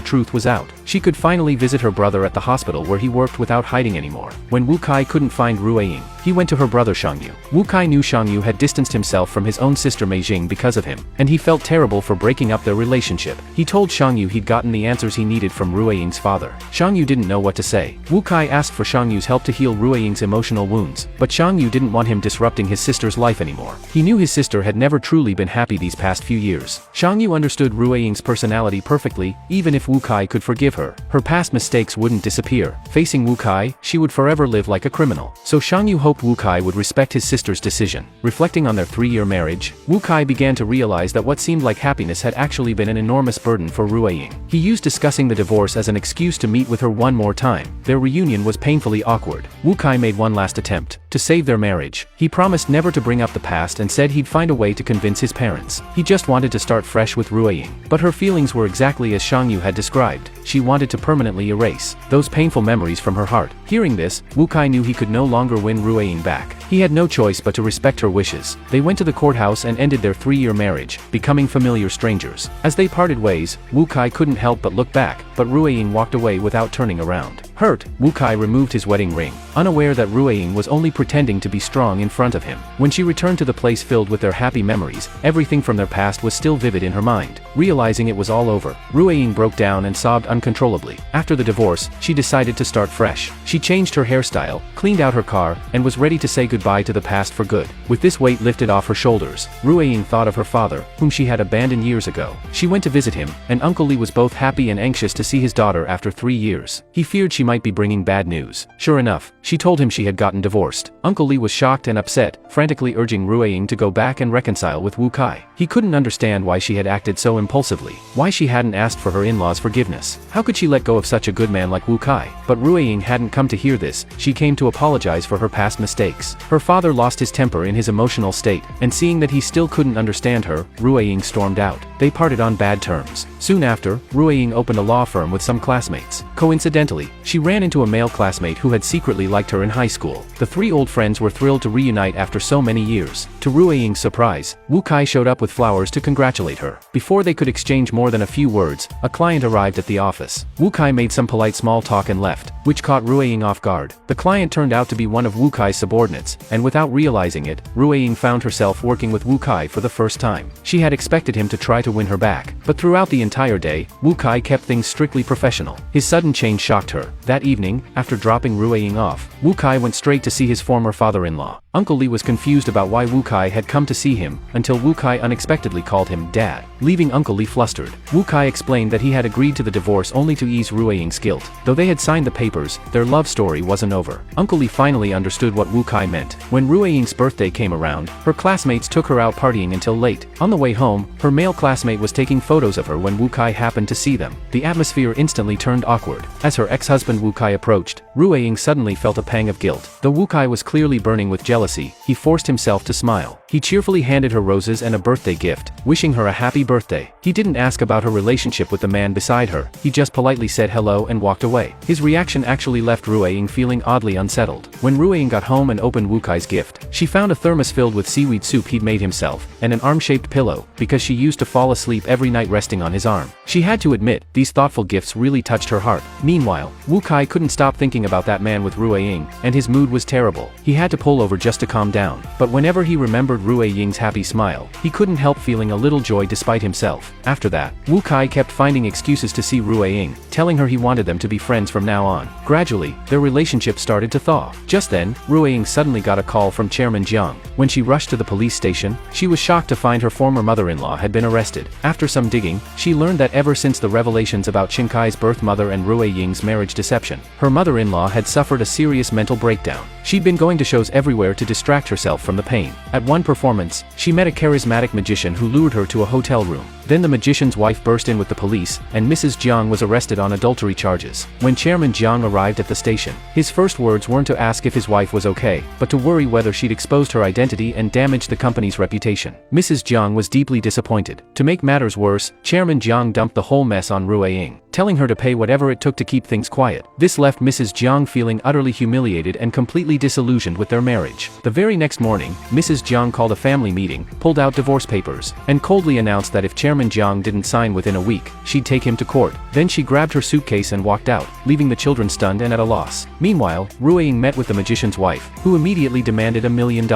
truth was out. She could finally visit her brother at the hospital where he worked without hiding anymore. When Wu Kai couldn't find Rueying, he went to her brother Shangyu. Wu Kai knew Shangyu had distanced himself from his own sister Meijing because of him, and he felt terrible for breaking up their relationship. He told Shangyu he'd gotten the answers he needed from Rueying's father. Shangyu didn't know what to say. Wu Kai asked for Shangyu's help to heal Rueying's emotional wounds, but Shangyu didn't want him disrupting his sister's life anymore. He knew his sister had never truly been happy these past few years. Shangyu understood Rueying's personality perfectly. Even if Wu Kai could forgive her, her past mistakes wouldn't disappear. Facing Wu Kai, she would forever live like a criminal. So Shangyu hoped Wu Kai would respect his sister's decision. Reflecting on their 3-year marriage, Wu Kai began to realize that what seemed like happiness had actually been an enormous burden for Rueying. He used discussing the divorce as an excuse to meet with her one more time. Their reunion was painfully awkward. Wu Kai made one last attempt to save their marriage. He promised never to bring up the past and said he'd find a way to convince his parents. He just wanted to start fresh with Rueying. But her feelings were exactly as Shangyu had described. She wanted to permanently erase those painful memories from her heart. Hearing this, Wu Kai knew he could no longer win Rueying back. He had no choice but to respect her wishes. They went to the courthouse and ended their 3-year marriage, becoming familiar strangers. As they parted ways, Wu Kai couldn't help but look back, but Rueying walked away without turning around. Hurt, Wu Kai removed his wedding ring, unaware that Rueying was only pretending to be strong in front of him. When she returned to the place filled with their happy memories, everything from their past was still vivid in her mind. Realizing it was all over, Rueying broke down and sobbed uncontrollably. After the divorce, she decided to start fresh. She changed her hairstyle, cleaned out her car, and was ready to say goodbye to the past for good. With this weight lifted off her shoulders, Rueying thought of her father, whom she had abandoned years ago. She went to visit him, and Uncle Lee was both happy and anxious to see his daughter after 3 years. He feared she might be bringing bad news. Sure enough, she told him she had gotten divorced. Uncle Lee was shocked and upset, frantically urging Rueying to go back and reconcile with Wu Kai. He couldn't understand why she had acted so impulsively, why she hadn't asked for her in-laws' forgiveness. How could she let go of such a good man like Wu Kai? But Rueying hadn't come to hear this. She came to apologize for her past mistakes. Her father lost his temper in his emotional state, and seeing that he still couldn't understand her, Rueying stormed out. They parted on bad terms. Soon after, Rueying opened a law firm with some classmates. Coincidentally, she ran into a male classmate who had secretly liked her in high school. The 3 old friends were thrilled to reunite after so many years. To Rueying's surprise, Wu Kai showed up with flowers to congratulate her. Before they could exchange more than a few words, a client arrived at the office. Wu Kai made some polite small talk and left, which caught Rueying off guard. The client turned out to be one of Wu Kai's subordinates, and without realizing it, Rueying found herself working with Wu Kai for the first time. She had expected him to try to win her back, but throughout the entire day, Wu Kai kept things strictly professional. His sudden change shocked her. That evening, after dropping Rueying off, Wu Kai went straight to see his former father-in-law. Uncle Lee was confused about why Wu Kai had come to see him, until Wu Kai unexpectedly called him Dad, leaving Uncle Lee flustered. Wu Kai explained that he had agreed to the divorce only to ease Rueying's guilt. Though they had signed the papers, their love story wasn't over. Uncle Lee finally understood what Wu Kai meant. When Rueying's birthday came around, her classmates took her out partying until late. On the way home, her male classmate was taking photos of her when Wu Kai happened to see them. The atmosphere instantly turned awkward. As her ex-husband Wu Kai approached, Rueying suddenly felt a pang of guilt. Though Wu Kai was clearly burning with jealousy, he forced himself to smile. He cheerfully handed her roses and a birthday gift, wishing her a happy birthday. He didn't ask about her relationship with the man beside her, he just politely said hello and walked away. His reaction actually left Rueying feeling oddly unsettled. When Rueying got home and opened Wukai's gift, she found a thermos filled with seaweed soup he'd made himself, and an arm-shaped pillow, because she used to fall asleep every night resting on his arm. She had to admit, these thoughtful gifts really touched her heart. Meanwhile, Wukai couldn't stop thinking about that man with Rueying, and his mood was terrible. He had to pull over just to calm down. But whenever he remembered Rueying's happy smile, he couldn't help feeling a little joy despite himself. After that, Wukai kept finding excuses to see Rueying, telling her he wanted them to be friends from now on. Gradually, their relationship started to thaw. Just then, Rueying suddenly got a call from Chairman Jiang. When she rushed to the police station, she was shocked to find her former mother-in-law had been arrested. After some digging, she learned that ever since the revelations about Chinkai's birth mother and Rueying's marriage deception, her mother-in-law had suffered a serious mental breakdown. She'd been going to shows everywhere to distract herself from the pain. At one performance, she met a charismatic magician who lured her to a hotel room. Then the magician's wife burst in with the police, and Mrs. Jiang was arrested on adultery charges. When Chairman Jiang arrived at the station, his first words weren't to ask if his wife was okay, but to worry whether she'd exposed her identity and damaged the company's reputation. Mrs. Jiang was deeply disappointed. To make matters worse, Chairman Jiang dumped the whole mess on Rueying, telling her to pay whatever it took to keep things quiet. This left Mrs. Jiang feeling utterly humiliated and completely disillusioned with their marriage. The very next morning, Mrs. Jiang called a family meeting, pulled out divorce papers, and coldly announced that if Chairman Jiang didn't sign within a week, she'd take him to court. Then she grabbed her suitcase and walked out, leaving the children stunned and at a loss. Meanwhile, Rueying met with the magician's wife, who immediately demanded $1 million.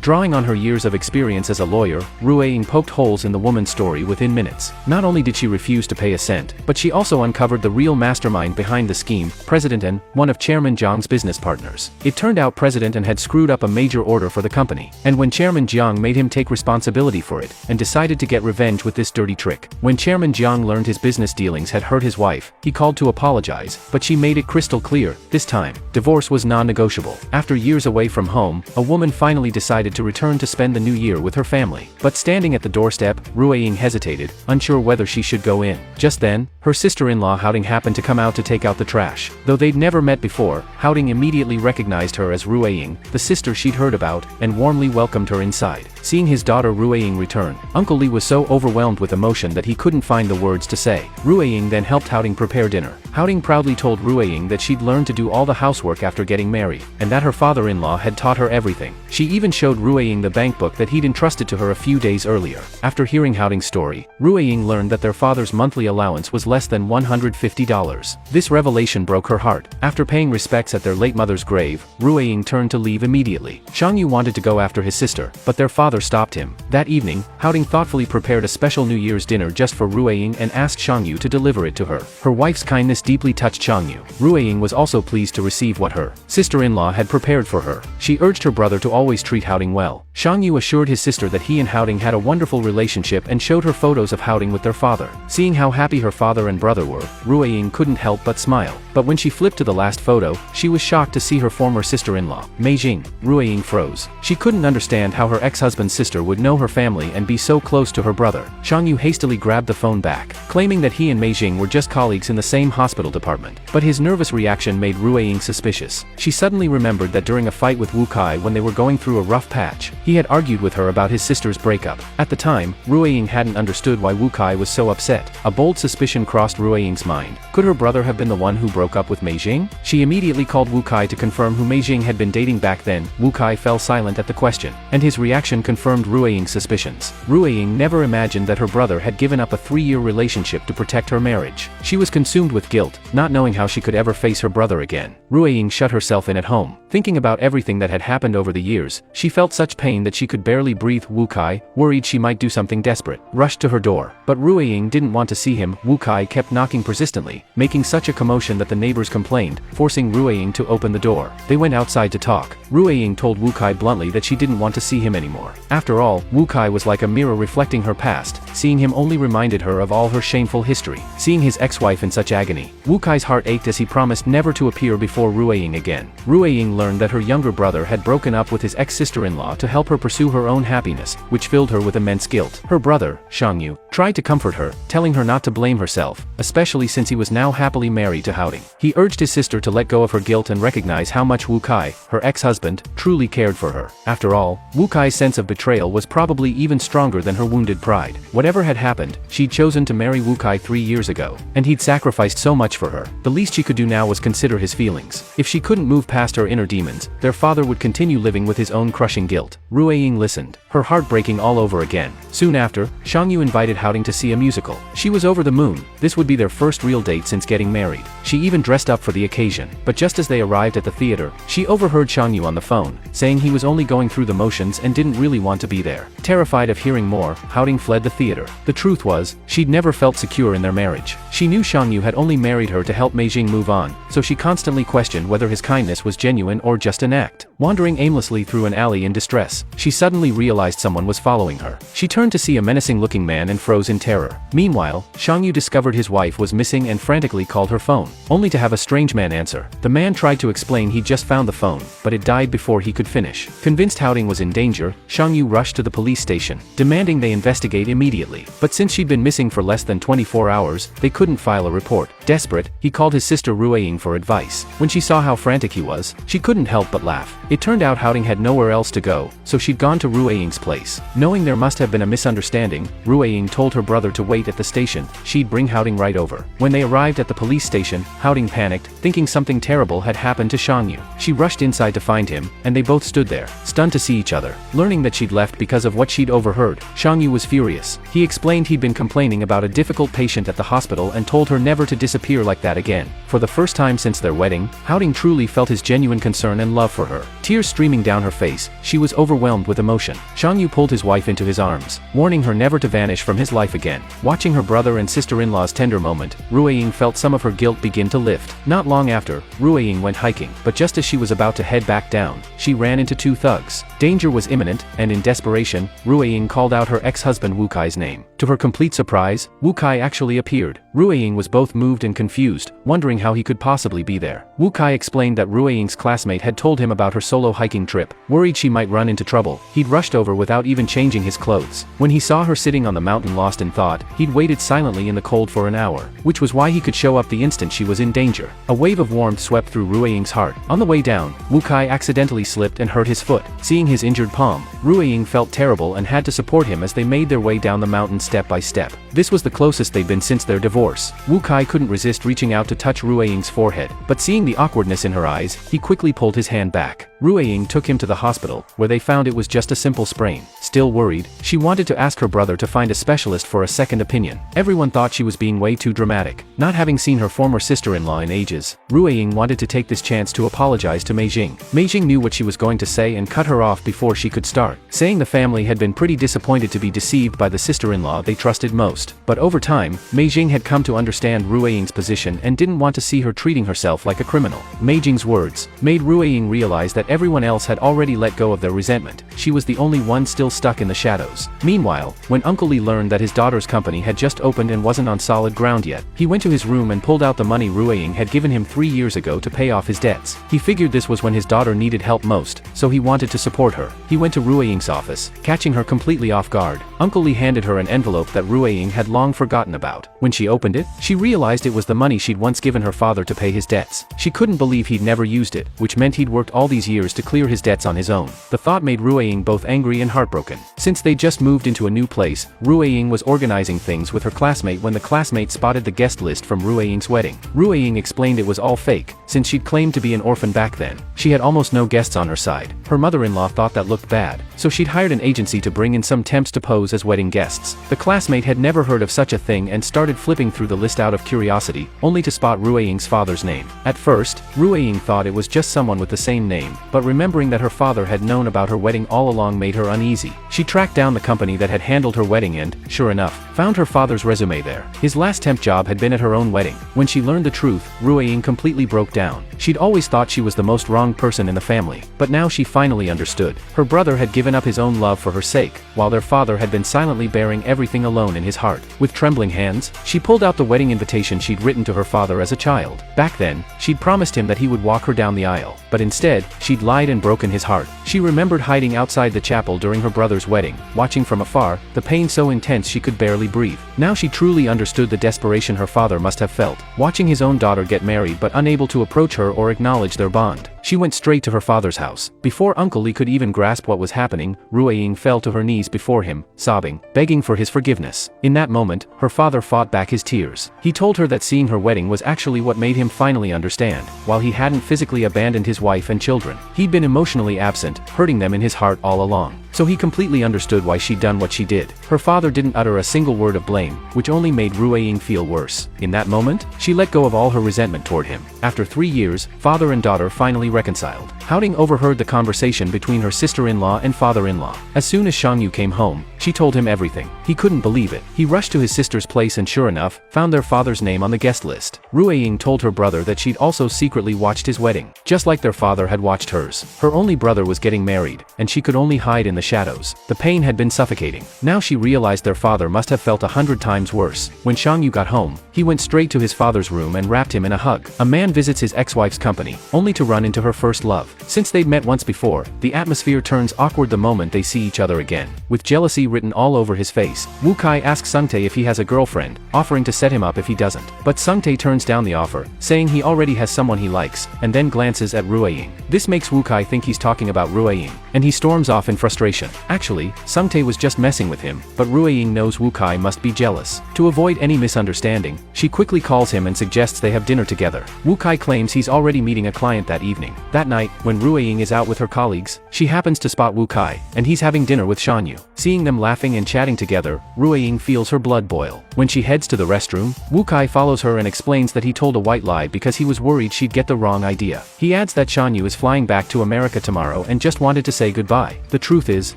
Drawing on her years of experience as a lawyer, Rueying poked holes in the woman's story within minutes. Not only did she refuse to pay a cent, but she also uncovered the real mastermind behind the scheme, President N, one of Chairman Jiang's business partners. It turned out President N had screwed up a major order for the company, and when Chairman Jiang made him take responsibility for it, and decided to get revenge with this dirty trick. When Chairman Jiang learned his business dealings had hurt his wife, he called to apologize, but she made it crystal clear, this time, divorce was non-negotiable. After years away from home, a woman finally decided to return to spend the new year with her family. But standing at the doorstep, Rueying hesitated, unsure whether she should go in. Just then, her sister-in-law Haoding happened to come out to take out the trash. Though they'd never met before, Haoding immediately recognized her as Rueying, the sister she'd heard about, and warmly welcomed her inside. Seeing his daughter Rueying return, Uncle Lee was so overwhelmed with emotion that he couldn't find the words to say. Rueying then helped Haoding prepare dinner. Haoding proudly told Rueying that she'd learned to do all the housework after getting married, and that her father-in-law had taught her everything. She even showed Rueying the bank book that he'd entrusted to her a few days earlier. After hearing Haoding's story, Rueying learned that their father's monthly allowance was less than $150. This revelation broke her heart. After paying respects at their late mother's grave, Rueying turned to leave immediately. Xiangyu wanted to go after his sister, but their father stopped him. That evening, Haoding thoughtfully prepared a special New Year's dinner just for Rueying and asked Xiangyu to deliver it to her. Her wife's kindness deeply touched Xiangyu. Rueying was also pleased to receive what her sister-in-law had prepared for her. She urged her brother to always treat Haoding well. Xiangyu assured his sister that he and Haoding had a wonderful relationship and showed her photos of Haoding with their father. Seeing how happy her father and brother were, Rueying couldn't help but smile. But when she flipped to the last photo, she was shocked to see her former sister-in-law, Meijing. Rueying froze. She couldn't understand how her ex-husband's sister would know her family and be so close to her brother. Xiangyu hastily grabbed the phone back, claiming that he and Meijing were just colleagues in the same hospital department. But his nervous reaction made Rueying suspicious. She suddenly remembered that during a fight with Wukai when they were going through a rough patch, he had argued with her about his sister's breakup. At the time, Rueying hadn't understood why Wukai was so upset. A bold suspicion crossed Rueying's mind. Could her brother have been the one who broke up with Meijing? She immediately called Wukai to confirm who Meijing had been dating back then. Wukai fell silent at the question, and his reaction confirmed Rueying's suspicions. Rueying never imagined that her brother had given up a 3-year relationship to protect her marriage. She was consumed with guilt, not knowing how she could ever face her brother again. Rueying shut herself in at home. Thinking about everything that had happened over the years, she felt such pain that she could barely breathe. Wukai, worried she might do something desperate, rushed to her door. But Rueying didn't want to see him. Wukai kept knocking persistently, making such a commotion that the neighbors complained, forcing Rueying to open the door. They went outside to talk. Rueying told Wukai bluntly that she didn't want to see him anymore. After all, Wukai was like a mirror reflecting her past. Seeing him only reminded her of all her shameful history. Seeing his ex-wife in such agony, Wukai's heart ached as he promised never to appear before Rueying again. Rueying learned that her younger brother had broken up with his ex-sister-in-law to help help her pursue her own happiness, which filled her with immense guilt. Her brother, Sang-yu, tried to comfort her, telling her not to blame herself, especially since he was now happily married to Houting. He urged his sister to let go of her guilt and recognize how much Woo Kai, her ex-husband, truly cared for her. After all, Woo Kai's sense of betrayal was probably even stronger than her wounded pride. Whatever had happened, she'd chosen to marry Woo Kai 3 years ago, and he'd sacrificed so much for her. The least she could do now was consider his feelings. If she couldn't move past her inner demons, their father would continue living with his own crushing guilt. Rueying listened, her heart breaking all over again. Soon after, Sang-yu invited Houting to see a musical. She was over the moon. This would be their first real date since getting married. She even dressed up for the occasion. But just as they arrived at the theater, she overheard Sang-yu on the phone, saying he was only going through the motions and didn't really want to be there. Terrified of hearing more, Houting fled the theater. The truth was, she'd never felt secure in their marriage. She knew Sang-yu had only married her to help Meijing move on, so she constantly questioned whether his kindness was genuine or just an act. Wandering aimlessly through an alley in distress, she suddenly realized someone was following her. She turned to see a menacing-looking man and froze in terror. Meanwhile, Sang-yu discovered his wife was missing and frantically called her phone, only to have a strange man answer. The man tried to explain he'd just found the phone, but it died before he could finish. Convinced Houting was in danger, Sang-yu rushed to the police station, demanding they investigate immediately. But since she'd been missing for less than 24 hours, they couldn't file a report. Desperate, he called his sister Rueying for advice. When she saw how frantic he was, she couldn't help but laugh. It turned out Houting had nowhere else to go, so she'd gone to Rueying's place. Knowing there must have been a misunderstanding, Rueying told her brother to wait at the station. She'd bring Houting right over. When they arrived at the police station, Houting panicked, thinking something terrible had happened to Sang-yu. She rushed inside to find him, and they both stood there, stunned to see each other. Learning that she'd left because of what she'd overheard, Sang-yu was furious. He explained he'd been complaining about a difficult patient at the hospital and told her never to disappear like that again. For the first time since their wedding, Houting truly felt his genuine concern and love for her. Tears streaming down her face, she was overwhelmed with emotion. Sang-yu pulled his wife into his arms, warning her never to vanish from his life again. Watching her brother and sister-in-law's tender moment, Rueying felt some of her guilt begin to lift. Not long after, Rueying went hiking, but just as she was about to head back down, she ran into 2 thugs. Danger was imminent, and in desperation, Rueying called out her ex-husband Woo Kai's name. To her complete surprise, Woo Kai actually appeared. Rueying was both moved and confused, wondering how he could possibly be there. Woo Kai explained that Rueying's classmate had told him about her solo hiking trip. Worried she might run into trouble, he'd rushed over without even changing his clothes. When he saw her sitting on the mountain lost in thought, he'd waited silently in the cold for an hour, which was why he could show up the instant she was in danger. A wave of warmth swept through Rueying's heart. On the way down, Woo Kai accidentally slipped and hurt his foot. Seeing his injured palm, Rueying felt terrible and had to support him as they made their way down the mountain step by step. This was the closest they'd been since their divorce. Woo Kai couldn't resist reaching out to touch Rueying's forehead, but seeing the awkwardness in her eyes, he quickly pulled his hand back. Rueying took him to the hospital, where they found it was just a simple sprain. Still worried, she wanted to ask her brother to find a specialist for a second opinion. Everyone thought she was being way too dramatic. Not having seen her former sister-in-law in ages, Rueying wanted to take this chance to apologize to Meijing. Meijing knew what she was going to say and cut her off before she could start, saying the family had been pretty disappointed to be deceived by the sister-in-law they trusted most. But over time, Meijing had come to understand Rueying's position and didn't want to see her treating herself like a criminal. Meijing's words made Rueying realize that everyone else had already let go of their resentment. She was the only one still stuck in the shadows. Meanwhile, when Uncle Lee learned that his daughter's company had just opened and wasn't on solid ground yet, he went to his room and pulled out the money Rueying had given him 3 years ago to pay off his debts. He figured this was when his daughter needed help most, so he wanted to support her. He went to Rueying's office, catching her completely off guard. Uncle Lee handed her an envelope that Rueying had long forgotten about. When she opened it, she realized it was the money she'd once given her father to pay his debts. She couldn't believe he'd never used it, which meant he'd worked all these years to clear his debts on his own. The thought made Rueying both angry and heartbroken. Since they just moved into a new place, Rueying was organizing things with her classmate when the classmate spotted the guest list from Rueying's wedding. Rueying explained it was all fake, since she'd claimed to be an orphan back then. She had almost no guests on her side. Her mother-in-law thought that looked bad, so she'd hired an agency to bring in some temps to pose as wedding guests. The classmate had never heard of such a thing and started flipping through the list out of curiosity, only to spot Rueying's father's name. At first, Rueying thought it was just someone with the same name, but remembering that her father had known about her wedding all along made her uneasy. She tracked down the company that had handled her wedding and, sure enough, found her father's resume there. His last temp job had been at her own wedding. When she learned the truth, Rueying completely broke down. She'd always thought she was the most wronged person in the family, but now she finally understood. Her brother had given up his own love for her sake, while their father had been silently bearing everything alone in his heart. With trembling hands, she pulled out the wedding invitation she'd written to her father as a child. Back then, she'd promised him that he would walk her down the aisle, but instead, she'd lied and broken his heart. She remembered hiding outside the chapel during her brother's wedding, watching from afar, the pain so intense she could barely breathe. Now she truly understood the desperation her father must have felt, watching his own daughter get married but unable to approach her or acknowledge their bond. She went straight to her father's house. Before Uncle Lee could even grasp what was happening, Rueying fell to her knees before him, sobbing, begging for his forgiveness. In that moment, her father fought back his tears. He told her that seeing her wedding was actually what made him finally understand. While he hadn't physically abandoned his wife and children, he'd been emotionally absent, hurting them in his heart all along. So he completely understood why she'd done what she did. Her father didn't utter a single word of blame, which only made Rueying feel worse. In that moment, she let go of all her resentment toward him. After 3 years, father and daughter finally reconciled. Houting overheard the conversation between her sister-in-law and father-in-law. As soon as Xiangyu came home, she told him everything. He couldn't believe it. He rushed to his sister's place and sure enough, found their father's name on the guest list. Rueying told her brother that she'd also secretly watched his wedding, just like their father had watched hers. Her only brother was getting married, and she could only hide in the shadows. The pain had been suffocating. Now she realized their father must have felt 100 times worse. When Xiangyu got home, he went straight to his father's room and wrapped him in a hug. A man visits his ex-wife's company, only to run into her first love. Since they'd met once before, the atmosphere turns awkward the moment they see each other again. With jealousy written all over his face, Wu Kai asks Sung-tae if he has a girlfriend, offering to set him up if he doesn't. But Sung-tae turns down the offer, saying he already has someone he likes, and then glances at Rueying. This makes Wu Kai think he's talking about Rueying, and he storms off in frustration. Actually, Sung-tae was just messing with him, but Rueying knows Wu Kai must be jealous. To avoid any misunderstanding, she quickly calls him and suggests they have dinner together. Wu Kai claims he's already meeting a client that evening. That night, when Rueying is out with her colleagues, she happens to spot Wu Kai, and he's having dinner with Xiangyu. Seeing them laughing and chatting together, Rueying feels her blood boil. When she heads to the restroom, Wu Kai follows her and explains that he told a white lie because he was worried she'd get the wrong idea. He adds that Xiangyu is flying back to America tomorrow and just wanted to say goodbye. The truth is,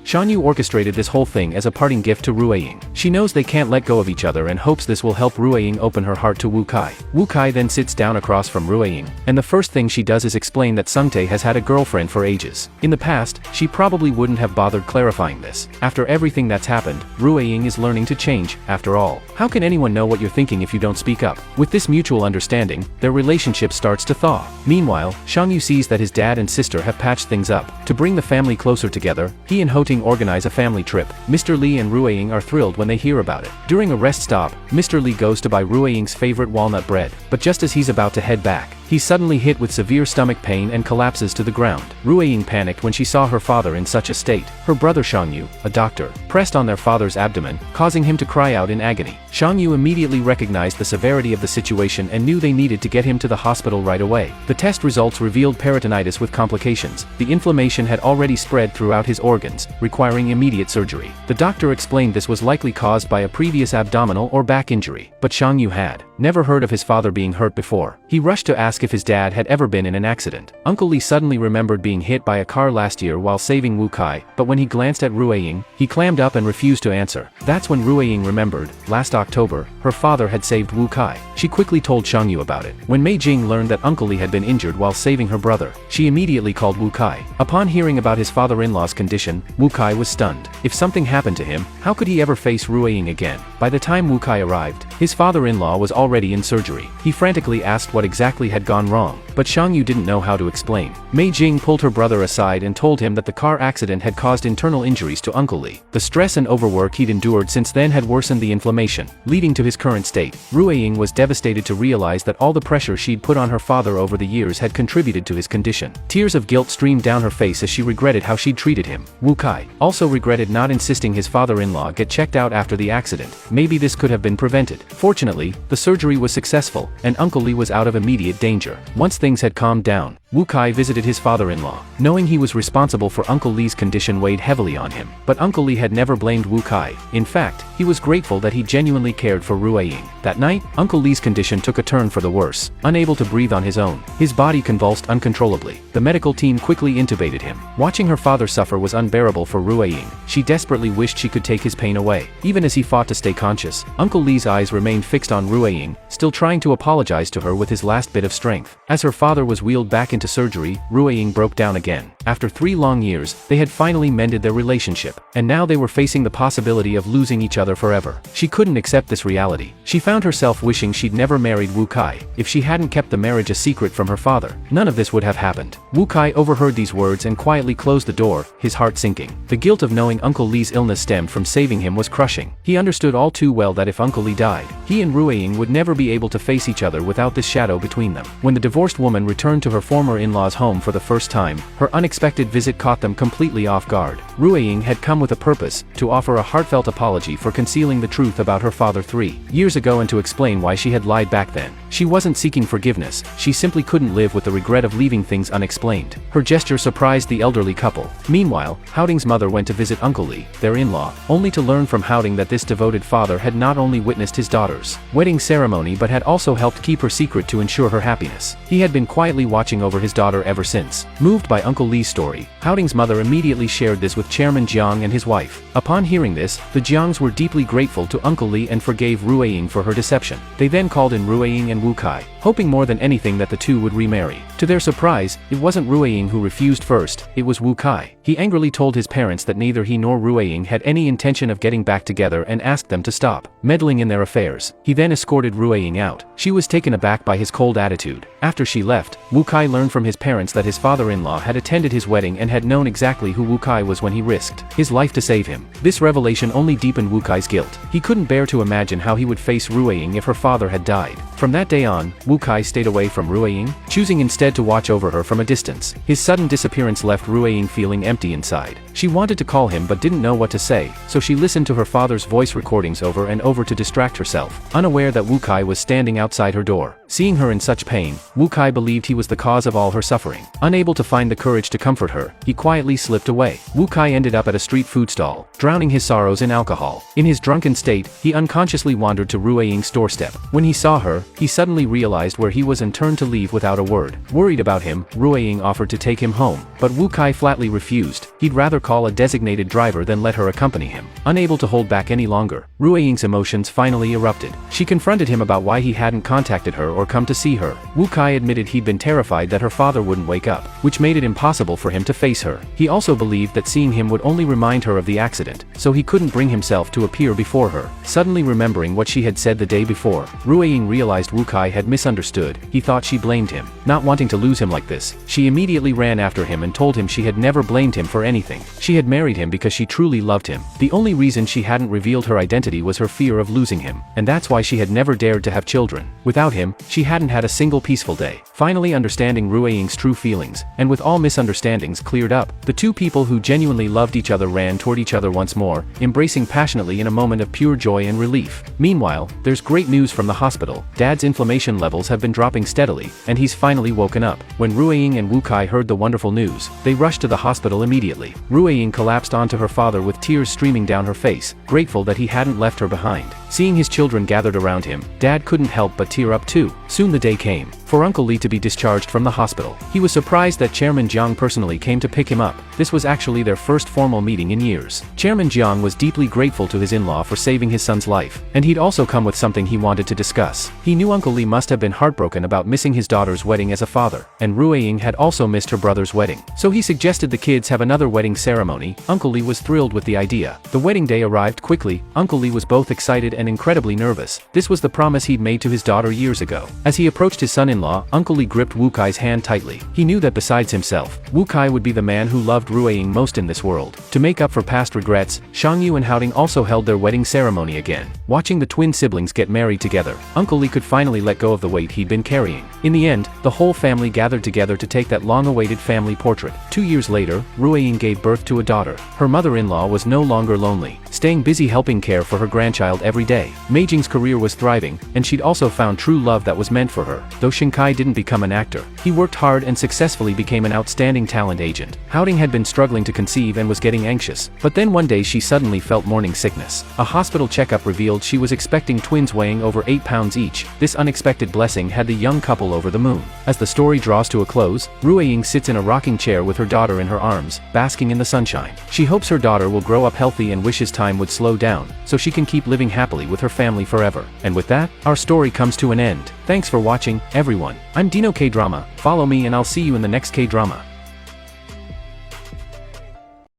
Xiangyu orchestrated this whole thing as a parting gift to Rueying. She knows they can't let go of each other and hopes this will help Rueying open her heart to Wu Kai. Wu Kai then sits down across from Rueying, and the first thing she does is explain that Sung-tae has had a girlfriend for ages. In the past, she probably wouldn't have bothered clarifying this. After everything that's happened, Rueying is learning to change, after all. How can anyone know what you're thinking if you don't speak up? With this mutual understanding, their relationship starts to thaw. Meanwhile, Xiangyu sees that his dad and sister have patched things up. To bring the family closer together, he and Ho-ting organize a family trip. Mr. Lee and Rueying are thrilled when they hear about it. During a rest stop, Mr. Lee goes to buy Rueying's favorite walnut bread, but just as he's about to head back, he's suddenly hit with severe stomach pain and collapses to the ground. Rueying panicked when she saw her father in such a state. Her brother Xiangyu, a doctor, pressed on their father's abdomen, causing him to cry out in agony. Xiangyu immediately recognized the severity of the situation and knew they needed to get him to the hospital right away. The test results revealed peritonitis with complications. The inflammation had already spread throughout his organs, requiring immediate surgery. The doctor explained this was likely caused by a previous abdominal or back injury, but Xiangyu had never heard of his father being hurt before. He rushed to ask if his dad had ever been in an accident. Uncle Lee suddenly remembered being hit by a car last year while saving Wu Kai, but when he glanced at Rueying, he clammed up and refused to answer. That's when Rueying remembered, last October, her father had saved Wu Kai. She quickly told Xiangyu about it. When Mei Jing learned that Uncle Lee had been injured while saving her brother, she immediately called Wu Kai. Upon hearing about his father-in-law's condition, Wu Kai was stunned. If something happened to him, how could he ever face Rueying again? By the time Wu Kai arrived, his father-in-law was already in surgery. He frantically asked what exactly had gone wrong, but Xiangyu didn't know how to explain. Mei Jing pulled her brother aside and told him that the car accident had caused internal injuries to Uncle Lee. The stress and overwork he'd endured since then had worsened the inflammation, leading to his current state. Rueying was devastated to realize that all the pressure she'd put on her father over the years had contributed to his condition. Tears of guilt streamed down her face as she regretted how she'd treated him. Wu Kai also regretted not insisting his father-in-law get checked out after the accident. Maybe this could have been prevented. Fortunately, the surgery was successful, and Uncle Lee was out of immediate danger. Once things had calmed down, Wu Kai visited his father-in-law. Knowing he was responsible for Uncle Lee's condition weighed heavily on him. But Uncle Lee had never blamed Wu Kai. In fact, he was grateful that he genuinely cared for Rueying. That night, Uncle Lee's condition took a turn for the worse. Unable to breathe on his own, his body convulsed uncontrollably. The medical team quickly intubated him. Watching her father suffer was unbearable for Rueying. She desperately wished she could take his pain away. Even as he fought to stay conscious, Uncle Lee's eyes remained fixed on Rueying, still trying to apologize to her with his last bit of strength. As her father was wheeled back into into surgery, Rueying broke down again. After 3 long years, they had finally mended their relationship, and now they were facing the possibility of losing each other forever. She couldn't accept this reality. She found herself wishing she'd never married Wu Kai. If she hadn't kept the marriage a secret from her father, none of this would have happened. Wu Kai overheard these words and quietly closed the door, his heart sinking. The guilt of knowing Uncle Lee's illness stemmed from saving him was crushing. He understood all too well that if Uncle Lee died, he and Rueying would never be able to face each other without this shadow between them. When the divorced woman returned to her former in-laws' home for the first time, her unexpected visit caught them completely off guard. Rueying had come with a purpose, to offer a heartfelt apology for concealing the truth about her father 3 years ago and to explain why she had lied back then. She wasn't seeking forgiveness, she simply couldn't live with the regret of leaving things unexplained. Her gesture surprised the elderly couple. Meanwhile, Howding's mother went to visit Uncle Lee, their in-law, only to learn from Howding that this devoted father had not only witnessed his daughter's wedding ceremony but had also helped keep her secret to ensure her happiness. He had been quietly watching over his daughter ever since. Moved by Uncle Lee's story, Howding's mother immediately shared this with Chairman Jiang and his wife. Upon hearing this, the Jiangs were deeply grateful to Uncle Lee and forgave Rueying for her deception. They then called in Rueying and Wu Kai, hoping more than anything that the two would remarry. To their surprise, it wasn't Rueying who refused first, it was Wu Kai. He angrily told his parents that neither he nor Rueying had any intention of getting back together and asked them to stop meddling in their affairs. He then escorted Rueying out. She was taken aback by his cold attitude. After she left, Wu Kai learned from his parents that his father-in-law had attended his wedding and had known exactly who Wu Kai was when he risked his life to save him. This revelation only deepened Wu Kai's guilt. He couldn't bear to imagine how he would face Rueying if her father had died. From that day on, Wu Kai stayed away from Rueying, choosing instead to watch over her from a distance. His sudden disappearance left Rueying feeling empty inside. She wanted to call him but didn't know what to say, so she listened to her father's voice recordings over and over to distract herself, unaware that Wu Kai was standing outside her door. Seeing her in such pain, Wu Kai believed he was the cause of all her suffering. Unable to find the courage to comfort her, he quietly slipped away. Wu Kai ended up at a street food stall, drowning his sorrows in alcohol. In his drunken state, he unconsciously wandered to Rueying's doorstep. When he saw her, he suddenly realized where he was and turned to leave without a word. Worried about him, Rueying offered to take him home, but Wu Kai flatly refused. He'd rather call a designated driver than let her accompany him. Unable to hold back any longer, Rueying's emotions finally erupted. She confronted him about why he hadn't contacted her or come to see her. Wu Kai admitted he'd been terrified that her father wouldn't wake up, which made it impossible for him to face her. He also believed that seeing him would only remind her of the accident, so he couldn't bring himself to appear before her. Suddenly remembering what she had said the day before, Rueying realized Wu Kai had misunderstood. He thought she blamed him. Not wanting to lose him like this, she immediately ran after him and told him she had never blamed him for anything. She had married him because she truly loved him. The only reason she hadn't revealed her identity was her fear of losing him, and that's why she had never dared to have children. Without him, she hadn't had a single peaceful day. Finally understanding Rueying's true feelings, and with all misunderstandings cleared up, the two people who genuinely loved each other ran toward each other once more, embracing passionately in a moment of pure joy and relief. Meanwhile, there's great news from the hospital. Dad's inflammation levels have been dropping steadily, and he's finally woken up. When Rueying and Wu Kai heard the wonderful news, they rushed to the hospital immediately. Rueying collapsed onto her father with tears streaming down her face, grateful that he hadn't left her behind. Seeing his children gathered around him, Dad couldn't help but tear up too. Soon the day came for Uncle Lee to be discharged from the hospital. He was surprised that Chairman Jiang personally came to pick him up. This was actually their first formal meeting in years. Chairman Jiang was deeply grateful to his in-law for saving his son's life, and he'd also come with something he wanted to discuss. He knew Uncle Lee must have been heartbroken about missing his daughter's wedding as a father, and Rueying had also missed her brother's wedding. So he suggested the kids have another wedding ceremony. Uncle Lee was thrilled with the idea. The wedding day arrived quickly. Uncle Lee was both excited and incredibly nervous. This was the promise he'd made to his daughter years ago. As he approached his son-in-law, Uncle Lee gripped Wu Kai's hand tightly. He knew that besides himself, Wu Kai would be the man who loved Rueying most in this world. To make up for past regrets, Shangyu and Howding also held their wedding ceremony again. Watching the twin siblings get married together, Uncle Lee could finally let go of the weight he'd been carrying. In the end, the whole family gathered together to take that long-awaited family portrait. 2 years later, Rueying gave birth to a daughter. Her mother-in-law was no longer lonely, staying busy helping care for her grandchild every day. Meijing's career was thriving, and she'd also found true love that was meant for her. Though Shinkai didn't become an actor, he worked hard and successfully became an outstanding talent agent. Howding had been struggling to conceive and was getting anxious, but then one day she suddenly felt morning sickness. A hospital checkup revealed she was expecting twins weighing over 8 pounds each. This unexpected blessing had the young couple over the moon. As the story draws to a close, Rueying sits in a rocking chair with her daughter in her arms, basking in the sunshine. She hopes her daughter will grow up healthy and wishes time would slow down, so she can keep living happily with her family forever. And with that, our story comes to an end. Thanks for watching, everyone. everyone, I'm Dino K-Drama, follow me and I'll see you in the next K-Drama.